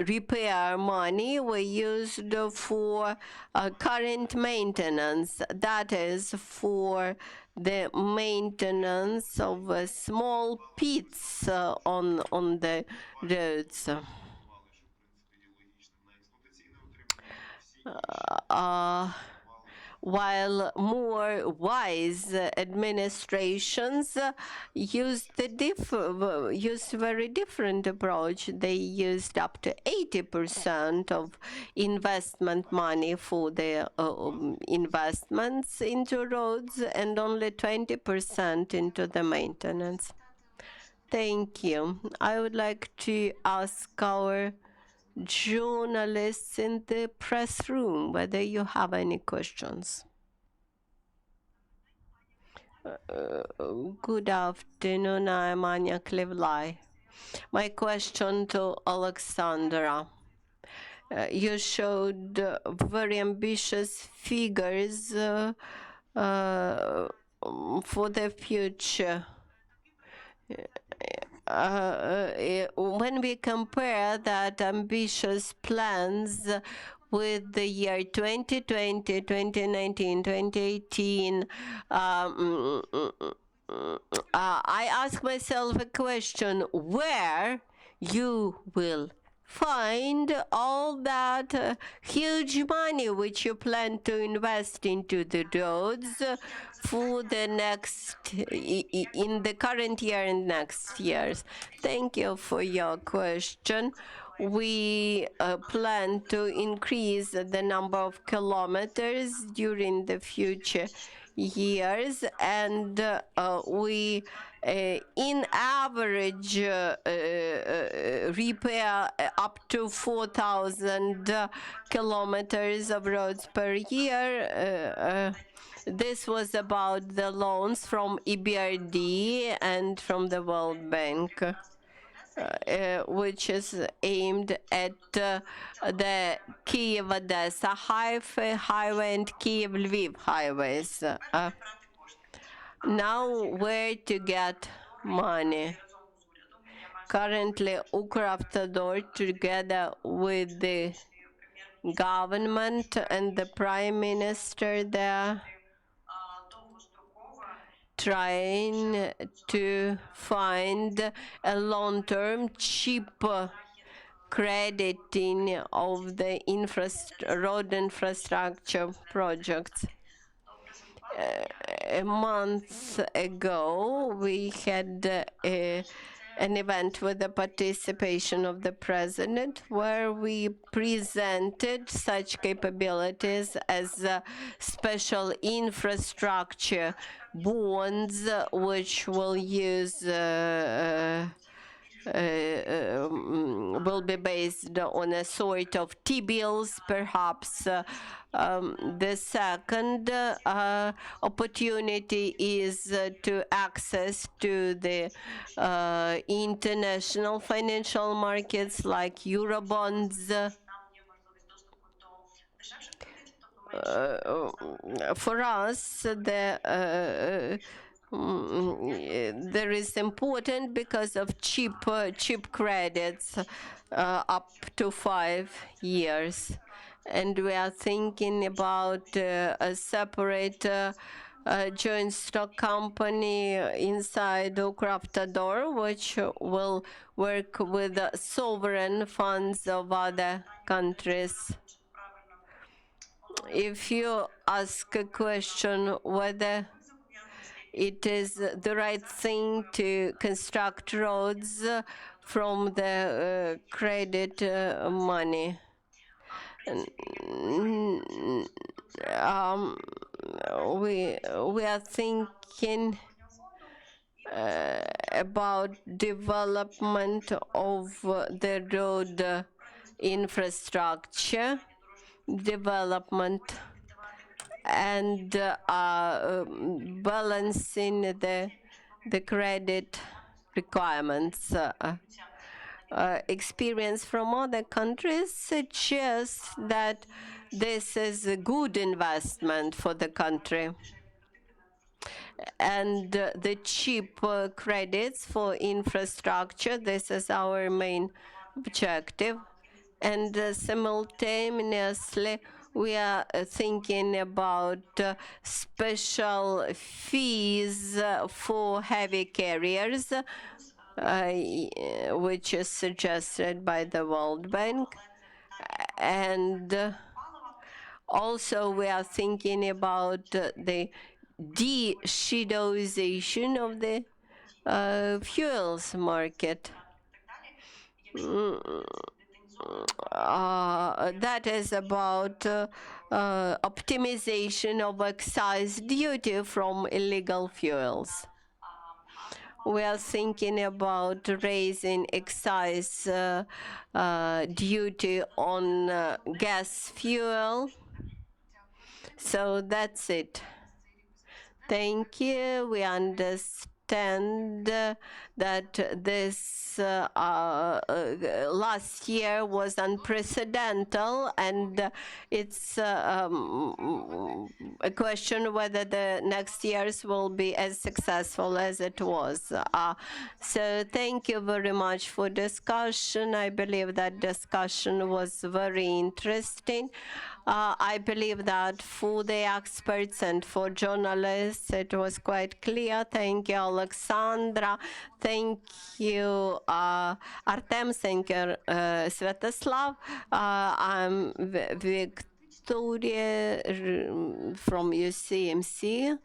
repair money were used for current maintenance, that is, for the maintenance of small pits on the roads. While more wise administrations used very different approach. They used up to 80% of investment money for their investments into roads and only 20% into the maintenance. Thank you. I would like to ask our journalists in the press room whether you have any questions. Good afternoon, I'm Anya Klevlai. My question to Oleksandra. You showed very ambitious figures for the future. When we compare that ambitious plans with the year 2020, 2019, 2018, I ask myself a question: where you will find all that huge money which you plan to invest into the roads for the next, in the current year and next years? Thank you for your question. We plan to increase the number of kilometers during the future years, and we in average repair up to 4,000 kilometers of roads per year. This was about the loans from EBRD and from the World Bank, which is aimed at the Kyiv-Odessa highway and Kyiv-Lviv highways. Now, where to get money? Currently, Ukravtodor, together with the government and the Prime Minister there, trying to find a long-term, cheap crediting of the road infrastructure projects. A month ago, we had an event with the participation of the president where we presented such capabilities as special infrastructure bonds, which will use will be based on a sort of T-bills, perhaps. The second opportunity is to access to the international financial markets like Eurobonds. For us, there is important because of cheap credits up to 5 years, and we are thinking about a separate joint stock company inside Ukravtodor, which will work with sovereign funds of other countries. If you ask a question whether it is the right thing to construct roads from the credit money, we are thinking about development of the road infrastructure development and balancing the credit requirements. Experience from other countries suggests that this is a good investment for the country. And the cheap credits for infrastructure, this is our main objective. And simultaneously, we are thinking about special fees for heavy carriers, which is suggested by the World Bank. And also, we are thinking about the de-shidowization of the fuels market. That is about optimization of excise duty from illegal fuels. We are thinking about raising excise duty on gas fuel. So that's it. Thank you. We understand that this last year was unprecedented, and it's a question whether the next years will be as successful as it was. So thank you very much for discussion. I believe that discussion was very interesting. I believe that for the experts and for journalists, it was quite clear. Thank you, Oleksandra. Thank you, Artem. Thank you, Svyatoslav. I'm Victoria from UCMC.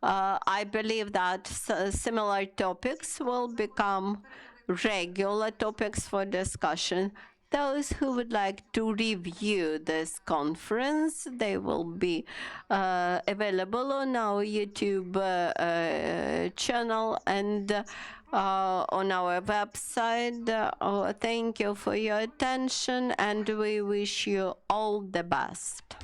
I believe that similar topics will become regular topics for discussion. Those who would like to review this conference, they will be available on our YouTube channel and on our website. Thank you for your attention, and we wish you all the best.